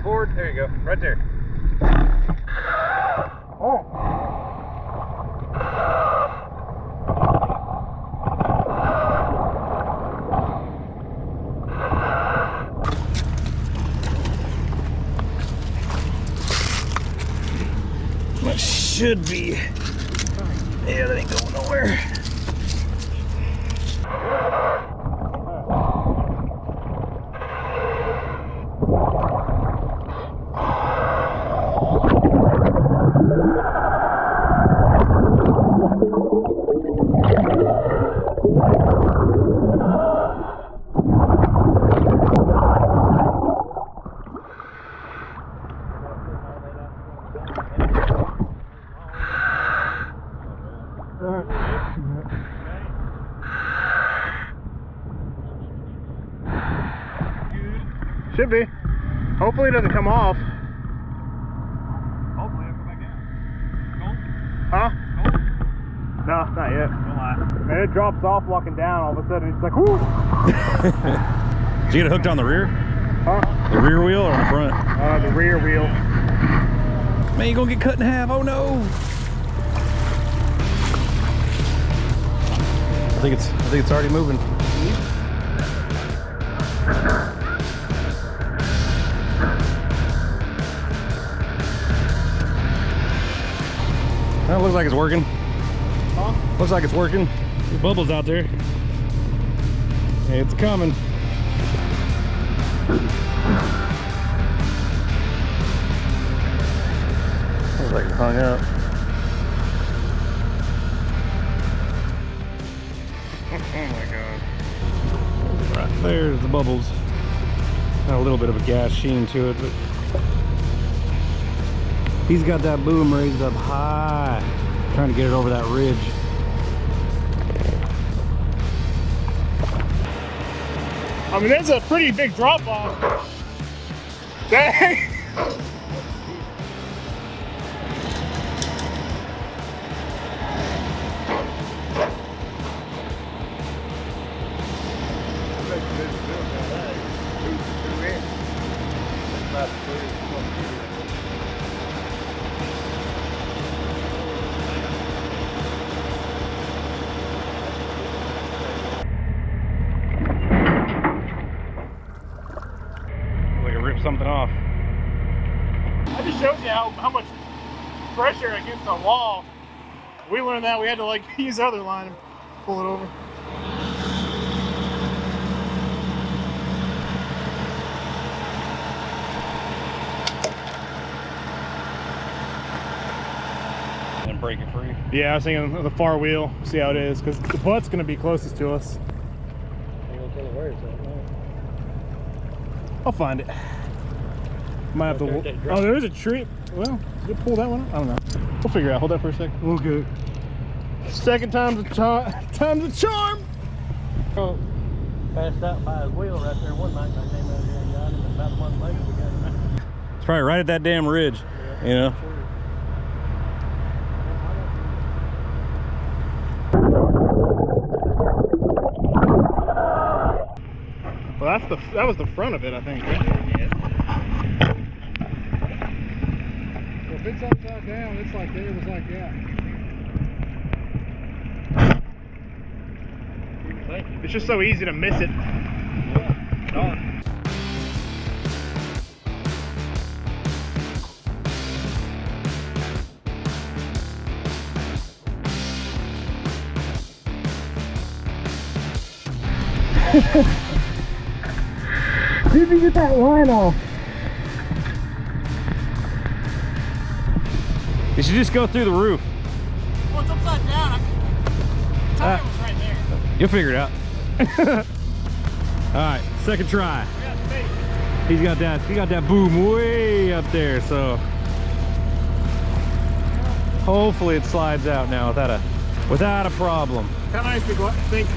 Speaker 6: Forward. There you go. Right there.
Speaker 9: All right.
Speaker 6: That should be. Yeah, that ain't going nowhere.
Speaker 1: Should be. Hopefully it doesn't come off.
Speaker 7: Hopefully it'll come back down.
Speaker 1: Huh? No, not yet. Man, it drops off walking down. All of a sudden it's like, whoo!
Speaker 6: Did you get it hooked on the rear?
Speaker 1: Huh?
Speaker 6: The rear wheel or on the front?
Speaker 1: The rear wheel.
Speaker 6: Man, you're gonna get cut in half. Oh no! I think it's already moving. That looks like it's working.
Speaker 1: Huh?
Speaker 6: Looks like it's working. The bubbles out there. It's coming. Looks like it hung up. Oh my god. Right there's the bubbles. Got a little bit of a gas sheen to it, but he's got that boom raised up high, trying to get it over that ridge.
Speaker 1: I mean, there's a pretty big drop off. Dang!
Speaker 6: something off.
Speaker 1: I just showed you how much pressure against the wall. We learned that we had to like use the other line and pull it over.
Speaker 6: And break it free.
Speaker 1: Yeah, I was thinking the far wheel, see how it is, because the butt's going to be closest to us. I'll find it. Might have to. Oh, there is a tree. Well, did it pull that one up? I don't know. We'll figure it out. Hold that for a second. Okay. Second time's a time's a charm.
Speaker 10: Passed out by his wheel right there one night. I came out here and got him. About a month later, we got him.
Speaker 6: It's probably right at that damn ridge, you know.
Speaker 1: Well, that was the front of it, I think. Right?
Speaker 9: Well, if it's upside down, it's like it was like that.
Speaker 1: It's just so easy to miss it.
Speaker 9: See if you get that line off.
Speaker 6: You should just go through the roof.
Speaker 1: Well, it's upside down. The tire was right there.
Speaker 6: You'll figure it out. All right, second try. He got that boom way up there, so hopefully it slides out now without a problem.
Speaker 1: How nice to go, I think.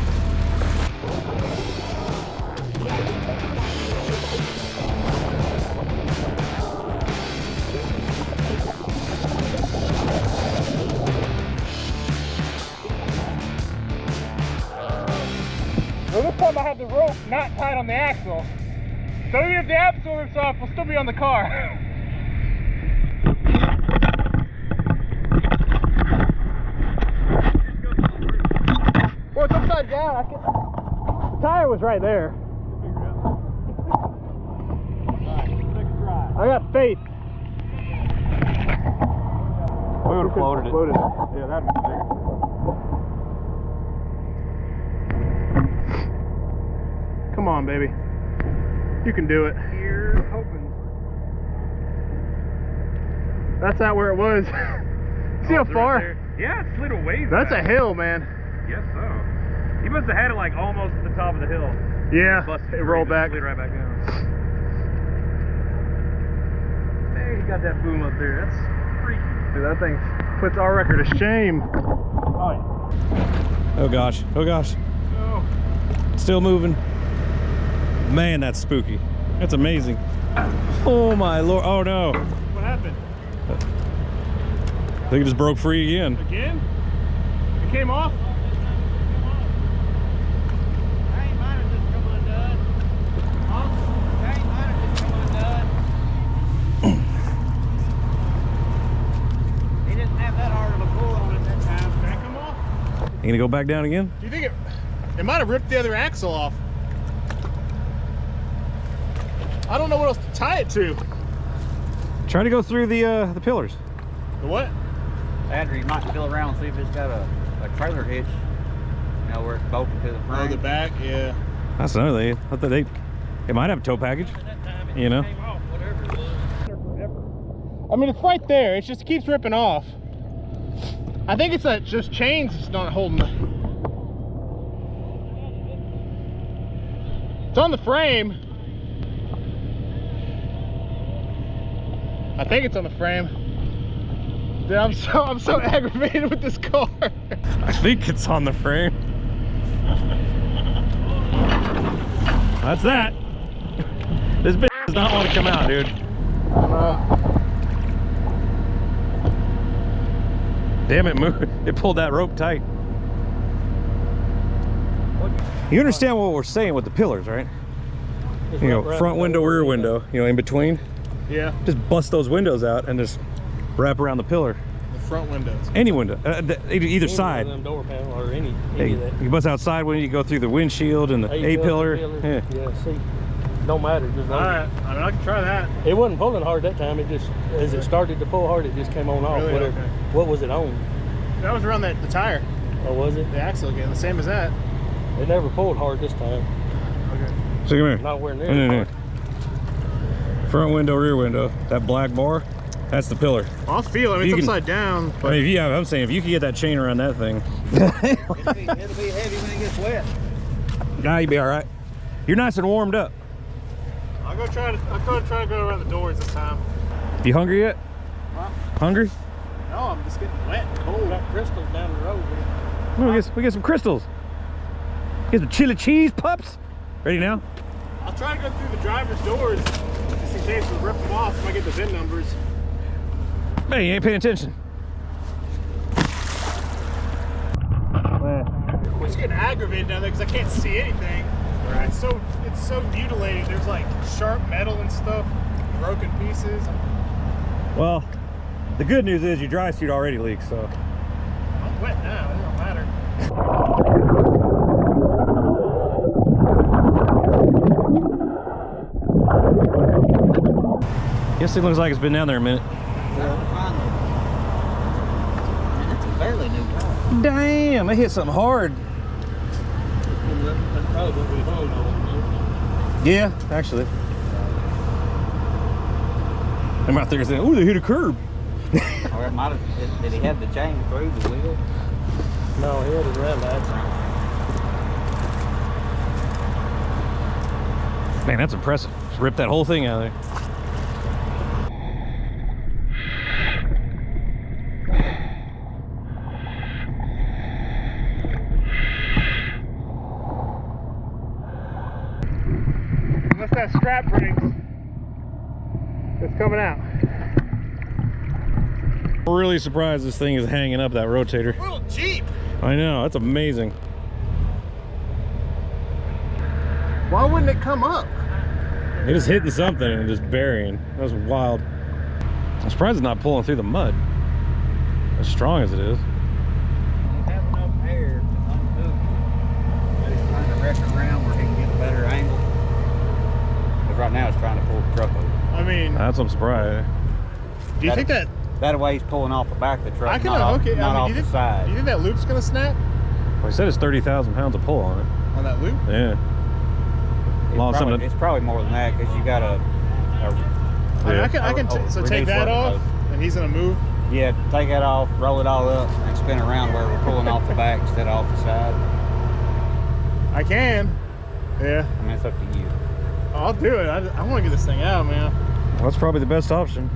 Speaker 1: Well, this time I had the rope not tied on the axle. So even if the axle rips off, we'll still be on the car. Well, it's upside down. The tire was right there. I got faith.
Speaker 6: We would have floated it.
Speaker 1: Yeah, that'd be sick. Come on, baby. You can do it.
Speaker 9: Here's hoping.
Speaker 1: That's not where it was. See how far?
Speaker 7: Yeah, it's a little ways.
Speaker 1: That's a hill, man.
Speaker 7: Yes, so. He must have had it like almost at the top of the hill.
Speaker 1: Yeah, it rolled back.
Speaker 7: Slid right back down. Hey, he got that boom up there. That's freaky.
Speaker 1: Dude, that thing puts our record to shame.
Speaker 7: Oh, yeah.
Speaker 6: Oh gosh, oh gosh.
Speaker 1: Oh.
Speaker 6: Still moving. Man, that's spooky. That's amazing. Oh my lord, oh no.
Speaker 1: What happened?
Speaker 6: I think it just broke free again.
Speaker 1: Again? It came off?
Speaker 10: He didn't have that hard of a pull on it that time.
Speaker 1: Did that come off?
Speaker 6: You gonna go back down again?
Speaker 1: Do you think it might have ripped the other axle off? I don't know what else to tie it to.
Speaker 6: Try to go through the pillars.
Speaker 1: The what?
Speaker 11: After you might feel around and see if it's got a trailer hitch, you know, where it's bolted to the front.
Speaker 1: Oh, the back, yeah.
Speaker 6: That's another thing. I thought it might have a tow package, you know?
Speaker 1: I mean, it's right there. It just keeps ripping off. I think it's that just chains it's not holding. It's on the frame. I think it's on the frame. Dude, I'm so aggravated with this car.
Speaker 6: I think it's on the frame. That's that. This bitch does not want to come out, dude. Damn it, it pulled that rope tight. You understand what we're saying with the pillars, right? You know, front window, rear window, you know, in between.
Speaker 1: Yeah.
Speaker 6: Just bust those windows out and just wrap around the pillar.
Speaker 1: The front windows.
Speaker 6: Any window, either side.
Speaker 10: Door panel or any
Speaker 6: Hey,
Speaker 10: of that.
Speaker 6: you bust outside when you go through the windshield and the A-pillar. Yeah.
Speaker 10: Yeah, see. Don't matter. Just
Speaker 1: All right. I mean, I can try that.
Speaker 10: It wasn't pulling hard that time. It just, as it started to pull hard, it just came on off.
Speaker 1: Really?
Speaker 10: Whatever.
Speaker 1: Okay.
Speaker 10: What was it on?
Speaker 1: That was around the tire.
Speaker 10: Or was it?
Speaker 1: The axle again, the same as that.
Speaker 10: It never pulled hard this time.
Speaker 1: Okay.
Speaker 6: So come here.
Speaker 10: Nowhere near.
Speaker 6: Front window, rear window. That black bar, that's the pillar.
Speaker 1: Well, I'll feel it. I mean, it's upside down.
Speaker 6: But if you have, I'm saying if you can get that chain around that thing.
Speaker 11: It'll be heavy when it gets wet.
Speaker 6: Nah, you'll be all right. You're nice and warmed up.
Speaker 1: I'll go try to go around the doors this time.
Speaker 6: You hungry yet?
Speaker 1: Huh?
Speaker 6: Hungry?
Speaker 1: No, I'm just getting wet and cold.
Speaker 10: Got crystals down the road.
Speaker 6: We get some crystals. Get some chili cheese pups. Ready now?
Speaker 1: I'll try to go through the driver's doors just in case we rip them off if I get the VIN numbers.
Speaker 6: Man, you ain't paying attention.
Speaker 1: I'm just getting aggravated down there because I can't see anything. Right. It's so mutilated. There's like sharp metal and stuff, broken pieces.
Speaker 6: Well, the good news is your dry suit already leaks, so.
Speaker 1: I'm wet now. It don't matter.
Speaker 6: Guess it looks like it's been down there a minute.
Speaker 11: It's a fairly new car.
Speaker 6: Damn, it hit something hard.
Speaker 10: That's probably what we hung on.
Speaker 6: Yeah, actually. I'm out there saying, "Oh, they hit a curb."
Speaker 11: Or it might have, did he have the chain through the wheel?
Speaker 10: No, he had it around the axle.
Speaker 6: Man, that's impressive. Just ripped that whole thing out of there.
Speaker 1: Unless that strap breaks, it's coming out.
Speaker 6: I'm really surprised this thing is hanging up that rotator.
Speaker 1: Little Jeep.
Speaker 6: I know, that's amazing.
Speaker 1: Why wouldn't it come up?
Speaker 6: It is hitting something and just burying. That was wild. I'm surprised it's not pulling through the mud. As strong as it is.
Speaker 11: You have enough air to unhook it. He's trying to wreck around where he can get a better angle. Because right now it's trying to pull the truck over.
Speaker 1: I mean,
Speaker 6: That's what I'm surprised.
Speaker 1: do you think that
Speaker 11: That way he's pulling off the back of the truck,
Speaker 1: I can
Speaker 11: not
Speaker 1: unhook it?
Speaker 11: not
Speaker 1: I mean,
Speaker 11: off
Speaker 1: do
Speaker 11: the
Speaker 1: you
Speaker 11: side.
Speaker 1: think that loop's gonna snap
Speaker 6: Well, he said it's 30,000 pounds of pull on it.
Speaker 1: on that loop?
Speaker 6: Yeah.
Speaker 11: It's probably more than that because you got
Speaker 1: I mean, so take that off, and he's gonna move.
Speaker 11: Yeah, take that off, roll it all up, and spin around where we're pulling off the back instead of off the side.
Speaker 1: I can. Yeah.
Speaker 11: I mean, it's up to you.
Speaker 1: I'll do it. I want to get this thing out, man.
Speaker 6: Well, that's probably the best option.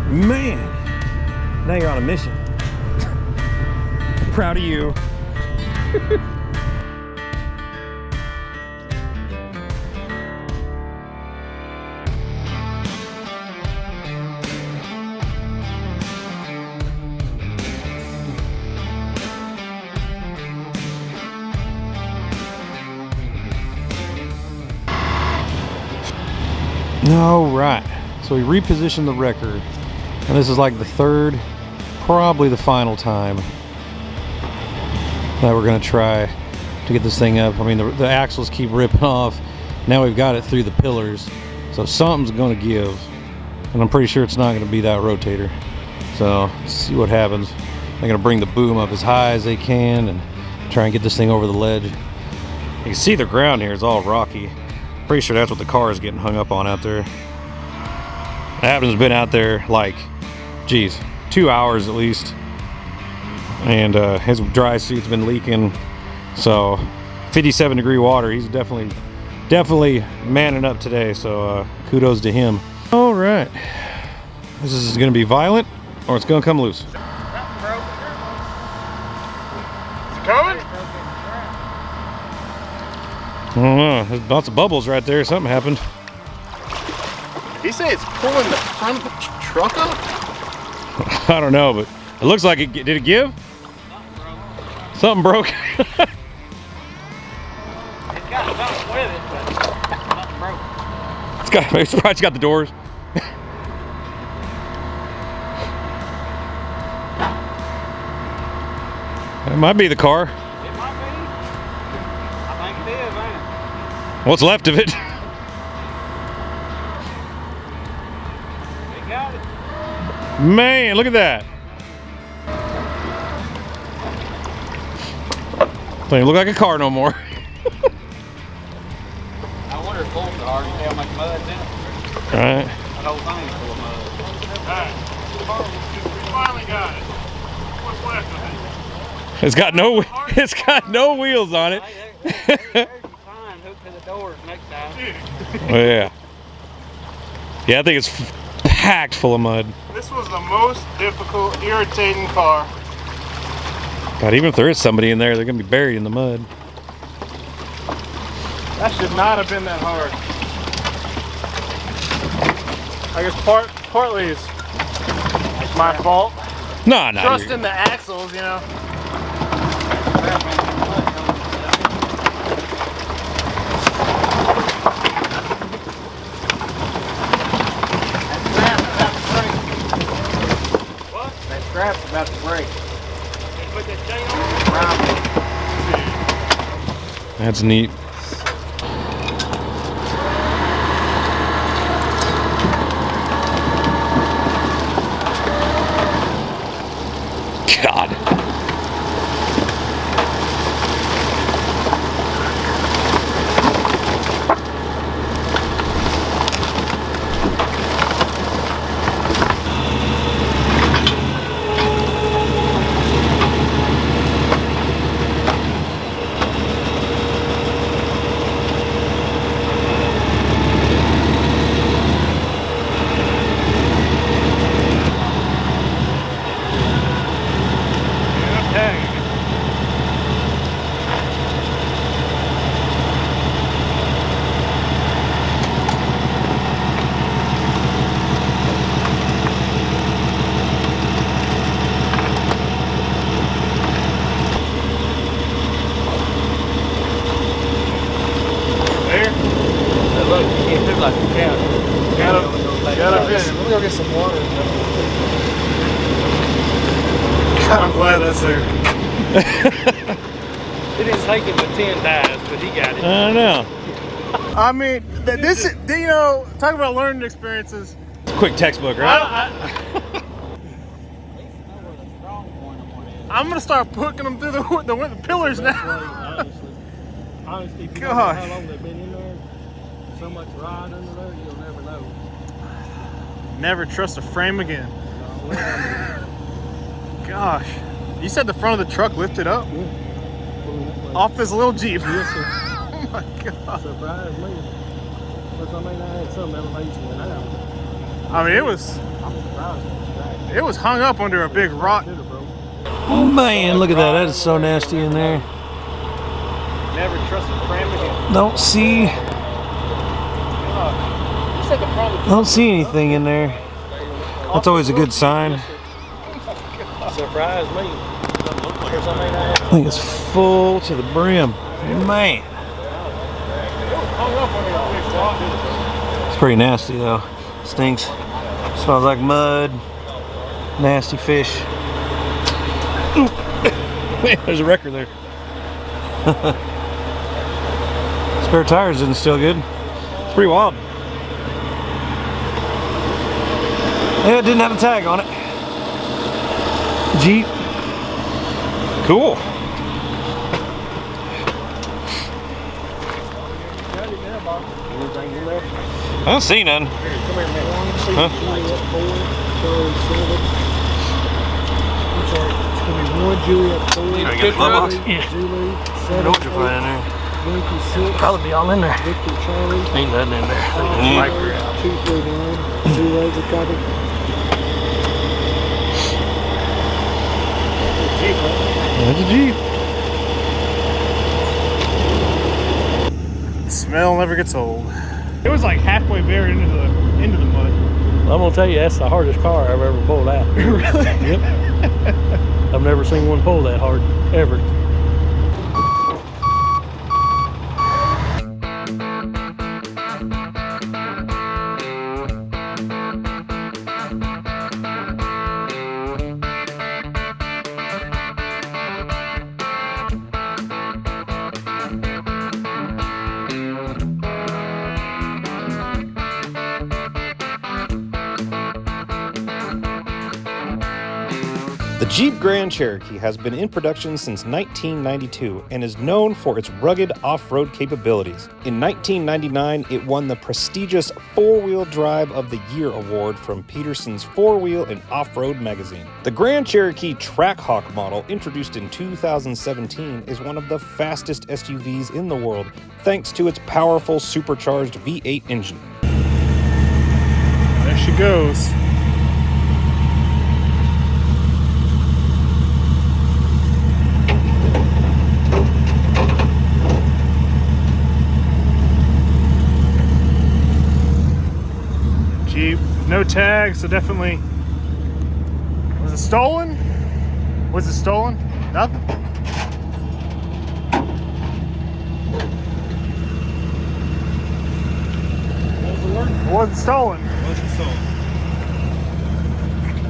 Speaker 6: Man, now you're on a mission. Proud of you. All right, so we repositioned the record, and this is like the third, probably the final time that we're gonna try to get this thing up. I mean, the axles keep ripping off. Now we've got it through the pillars, so something's gonna give, and I'm pretty sure it's not gonna be that rotator. So let's see what happens. They're gonna bring the boom up as high as they can and try and get this thing over the ledge. You can see the ground here is all rocky. Pretty sure that's what the car is getting hung up on out there. Adam's been out there like, geez, 2 hours at least. And his dry suit's been leaking. So 57-degree water, he's definitely manning up today. So kudos to him. All right, this is gonna be violent or it's gonna come loose.
Speaker 1: Is it coming?
Speaker 6: I don't know, there's lots of bubbles right there. Something happened.
Speaker 1: Did he say it's pulling the front of the truck up?
Speaker 6: I don't know, but it looks like it did. It give? Something broke.
Speaker 11: It's got something with it, but something broke.
Speaker 6: It's probably got the doors. It might be the car.
Speaker 11: It might be. I think it is, ain't it?
Speaker 6: What's left of it? Man, look at that. Don't even look like a car no more.
Speaker 11: I wonder if bolts are hard. You see how much mud's in it?
Speaker 6: All right.
Speaker 11: That whole thing's full of mud.
Speaker 1: Alright, we finally got it. What's left of it?
Speaker 6: It's got no wheels on it.
Speaker 11: There's your sign hooked to the doors next time.
Speaker 6: Oh, yeah. Yeah, I think it's packed full of mud.
Speaker 1: This was the most difficult, irritating car.
Speaker 6: God, even if there is somebody in there, they're gonna be buried in the mud.
Speaker 1: That should not have been that hard. I guess partly it's my fault.
Speaker 6: No.
Speaker 1: Trust in the axles, you know.
Speaker 11: What? That strap's about to break.
Speaker 1: Put that chain on.
Speaker 6: That's neat. God.
Speaker 9: Go get some water.
Speaker 1: I'm glad that's there.
Speaker 10: It didn't take him but 10 dives, but he got it.
Speaker 6: I don't know.
Speaker 1: I mean, this is, you know, talk about learning experiences.
Speaker 6: Quick textbook, right?
Speaker 1: I'm gonna start putting them through the pillars now.
Speaker 10: Honestly, if you don't know
Speaker 1: Gosh.
Speaker 10: how long they've been in there, so much ride under there, you'll never know.
Speaker 1: Never trust a frame again. Gosh. You said the front of the truck lifted up? Off this little Jeep.
Speaker 10: Yes, sir.
Speaker 1: Oh my God.
Speaker 10: Surprised me. Because I mean, I had some elevation and out.
Speaker 1: I mean,
Speaker 10: I'm surprised.
Speaker 1: it was hung up under a big rock.
Speaker 10: Oh man, look at that. That is so nasty in there.
Speaker 1: Never trust a frame again.
Speaker 10: Don't see anything in there. That's always a good sign. Surprised me. I think it's full to the brim. Man. It's pretty nasty though. Stinks. Smells like mud. Nasty fish.
Speaker 6: There's a wrecker there.
Speaker 10: Spare tires isn't still good. It's pretty wild. Yeah, it didn't have a tag on it. Jeep.
Speaker 6: Cool. I don't see none. Huh?
Speaker 9: It's going to be 1 Juliet 4.
Speaker 6: You gotta get the glove box?
Speaker 10: Yeah.
Speaker 9: Zulu
Speaker 10: I
Speaker 9: 7.
Speaker 10: know what you're finding there.
Speaker 9: Yankee 6.
Speaker 10: Probably be all in there.
Speaker 9: Victor Charlie.
Speaker 10: Ain't nothing in there.
Speaker 9: 239. Zulu recovery.
Speaker 6: That's a Jeep.
Speaker 1: The smell never gets old. It was like halfway buried into the mud.
Speaker 10: Well, I'm gonna tell you, that's the hardest car I've ever pulled out.
Speaker 1: Really?
Speaker 10: Yep. I've never seen one pull that hard, ever.
Speaker 6: The Jeep Grand Cherokee has been in production since 1992 and is known for its rugged off-road capabilities. In 1999, it won the prestigious Four-Wheel Drive of the Year award from Peterson's Four-Wheel and Off-Road magazine. The Grand Cherokee Trackhawk model, introduced in 2017, is one of the fastest SUVs in the world, thanks to its powerful supercharged V8 engine.
Speaker 1: There she goes. Jeep, no tags, so definitely. Was it stolen? Was it stolen? Nothing.
Speaker 7: What was the word?
Speaker 1: It wasn't stolen.
Speaker 7: It wasn't stolen.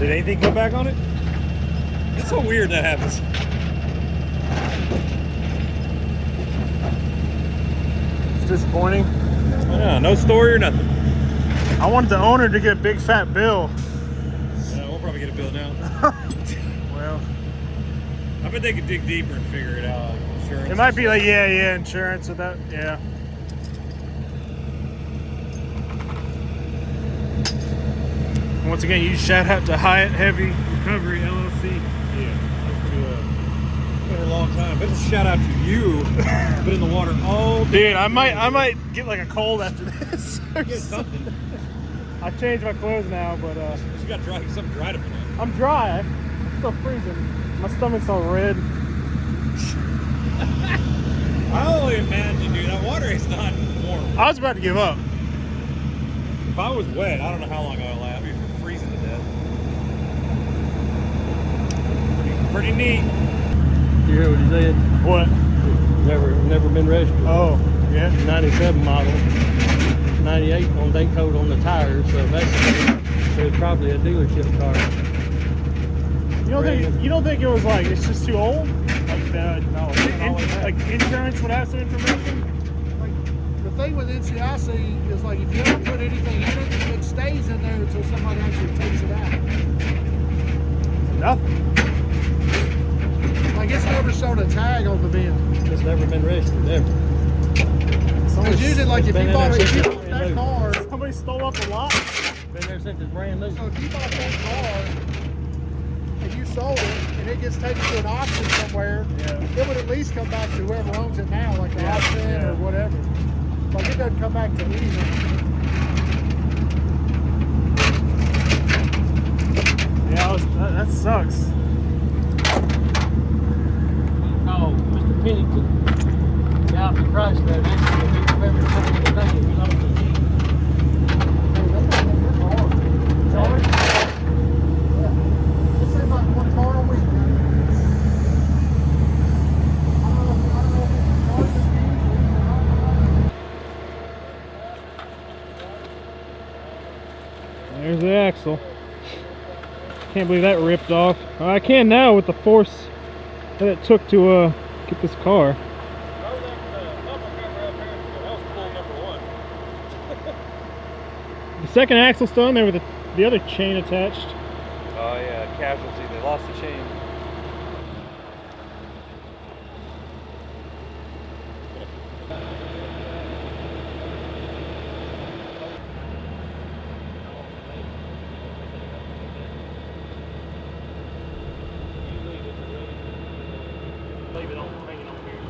Speaker 7: Did anything come back on it? It's so weird that happens.
Speaker 1: It's disappointing.
Speaker 7: Yeah, no story or nothing.
Speaker 1: I wanted the owner to get a big fat bill.
Speaker 7: Yeah, we'll probably get a bill now.
Speaker 1: Well,
Speaker 7: I bet they could dig deeper and figure it out. Like insurance.
Speaker 1: it might be like, yeah, insurance or that, yeah. Once again, huge shout out to Hyatt Heavy Recovery LLC.
Speaker 7: Yeah, been a long time. But it's a shout out to you. Been in the water all day.
Speaker 1: Dude, I might get like a cold after this.
Speaker 7: Get something.
Speaker 1: I changed my clothes now, but
Speaker 7: You got dry, something dry to put on.
Speaker 1: I'm dry. I'm still freezing. My stomach's all red.
Speaker 7: I only imagine, dude, that water is not warm.
Speaker 1: I was about to give up.
Speaker 7: If I was wet, I don't know how long I'll last. I'd be freezing to death. Pretty neat.
Speaker 10: You hear what he said?
Speaker 1: What?
Speaker 10: Never been registered.
Speaker 1: Oh, yeah.
Speaker 10: 97 model, 98 on date code on the tires, so it's probably a dealership car.
Speaker 1: You don't think it was like it's just too old? Like
Speaker 9: No,
Speaker 1: like insurance would have some information.
Speaker 9: like the thing with NCIC is like if you don't put anything in it, it stays in there until somebody actually takes it out.
Speaker 1: Nothing.
Speaker 9: Like it's never shown a tag on the bin.
Speaker 10: It's never been registered, ever.
Speaker 9: It's usually like if
Speaker 10: been
Speaker 9: you
Speaker 10: in
Speaker 9: bought
Speaker 10: there since
Speaker 9: that car,
Speaker 1: Somebody stole up a lot.
Speaker 10: Been there since it's brand new.
Speaker 9: so if you bought that car and you sold it and it gets taken to an auction somewhere, it would at least come back to whoever owns it now, like the auction or whatever. Like it doesn't come back to me.
Speaker 1: Yeah, that sucks.
Speaker 10: Oh, Mr. Pennington. Yeah, the price there. That's the November 20th. You know,
Speaker 9: It seems like one car a week.
Speaker 1: There's the axle. Can't believe that ripped off. I can now with the force that it took to get this car. The second axle's still in there with the other chain attached.
Speaker 7: Oh yeah, casualty. They lost the chain.
Speaker 1: Leave it on, hang it on here.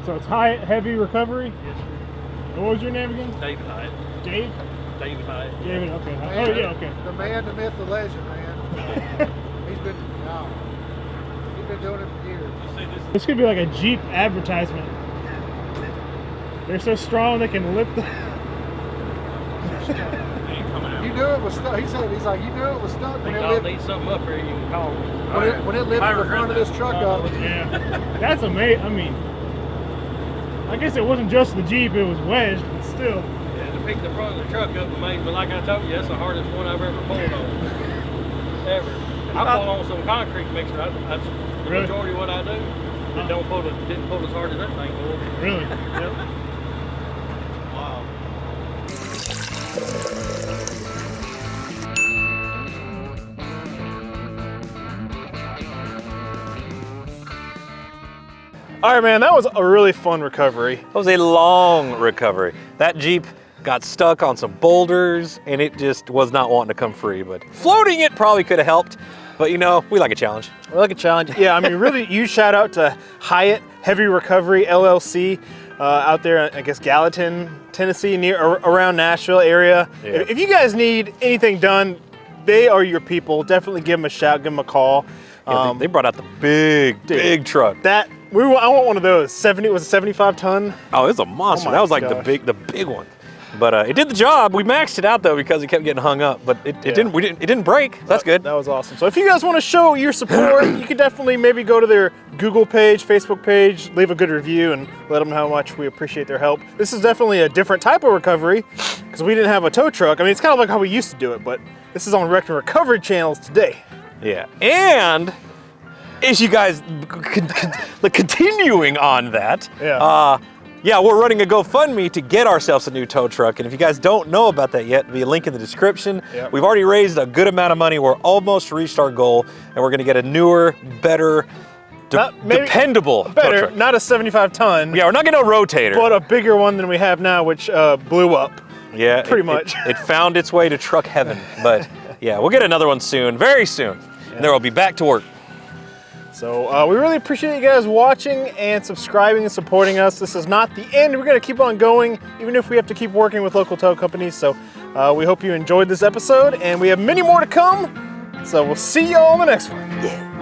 Speaker 1: So it's Hyatt Heavy Recovery?
Speaker 10: yes, sir.
Speaker 1: What was your name again?
Speaker 10: David Hyatt.
Speaker 1: Dave?
Speaker 10: David Hyatt.
Speaker 1: David, okay.
Speaker 9: Man,
Speaker 1: Oh yeah, okay.
Speaker 9: The man, the myth, the legend, man. He's been doing it for years.
Speaker 1: This could be like a Jeep advertisement. They're so strong they can lift the...
Speaker 9: You knew it was stuck. He's like, you knew it was stuck
Speaker 10: If
Speaker 9: when it
Speaker 10: y'all
Speaker 9: lived,
Speaker 10: need something up here, you can call me.
Speaker 9: when it lifted the front of this truck up.
Speaker 1: Yeah. That's amazing. I mean, I guess it wasn't just the Jeep, it was wedged, but still.
Speaker 10: Yeah, to pick the front of the truck up amazing, but like I told you, that's the hardest one I've ever pulled on. Ever. I pull on some concrete mixer. That's the
Speaker 1: Really?
Speaker 10: majority of what I do. It didn't pull as hard as that thing will.
Speaker 1: Really? Yep. Wow. All right, man, that was a really fun recovery.
Speaker 7: That was a long recovery. That Jeep got stuck on some boulders and it just was not wanting to come free, but floating it probably could have helped. But you know, we like a challenge.
Speaker 1: We like a challenge. Yeah, I mean, really, huge shout out to Hyatt Heavy Recovery LLC out there, I guess, Gallatin, Tennessee, around Nashville area.
Speaker 7: Yeah.
Speaker 1: If you guys need anything done, they are your people. Definitely give them a shout, give them a call.
Speaker 7: Yeah, they brought out the big truck.
Speaker 1: I want one of those. It was a 75 ton.
Speaker 7: Oh, it was a monster.
Speaker 1: Oh
Speaker 7: that was like
Speaker 1: gosh.
Speaker 7: the big one. But it did the job. We maxed it out though because it kept getting hung up. But it didn't break. So that's good.
Speaker 1: That was awesome. So if you guys want to show your support, you can definitely maybe go to their Google page, Facebook page, leave a good review, and let them know how much we appreciate their help. This is definitely a different type of recovery because we didn't have a tow truck. I mean, it's kind of like how we used to do it, but this is on Wrecked and Recovered channels today.
Speaker 7: Yeah, and as you guys continuing on that, yeah, we're running a GoFundMe to get ourselves a new tow truck. And if you guys don't know about that yet, there'll be a link in the description.
Speaker 1: Yep.
Speaker 7: We've already raised a good amount of money. We're almost reached our goal, and we're gonna get a newer, better, dependable tow truck.
Speaker 1: Not a 75 ton.
Speaker 7: Yeah, we're not getting a rotator.
Speaker 1: But a bigger one than we have now, which blew up.
Speaker 7: Yeah,
Speaker 1: pretty much.
Speaker 7: It found its way to truck heaven. But yeah, we'll get another one soon, very soon. And then we'll be back to work.
Speaker 1: So we really appreciate you guys watching and subscribing and supporting us. This is not the end. We're going to keep on going, even if we have to keep working with local tow companies. So we hope you enjoyed this episode, and we have many more to come. So we'll see y'all in the next one. Yeah.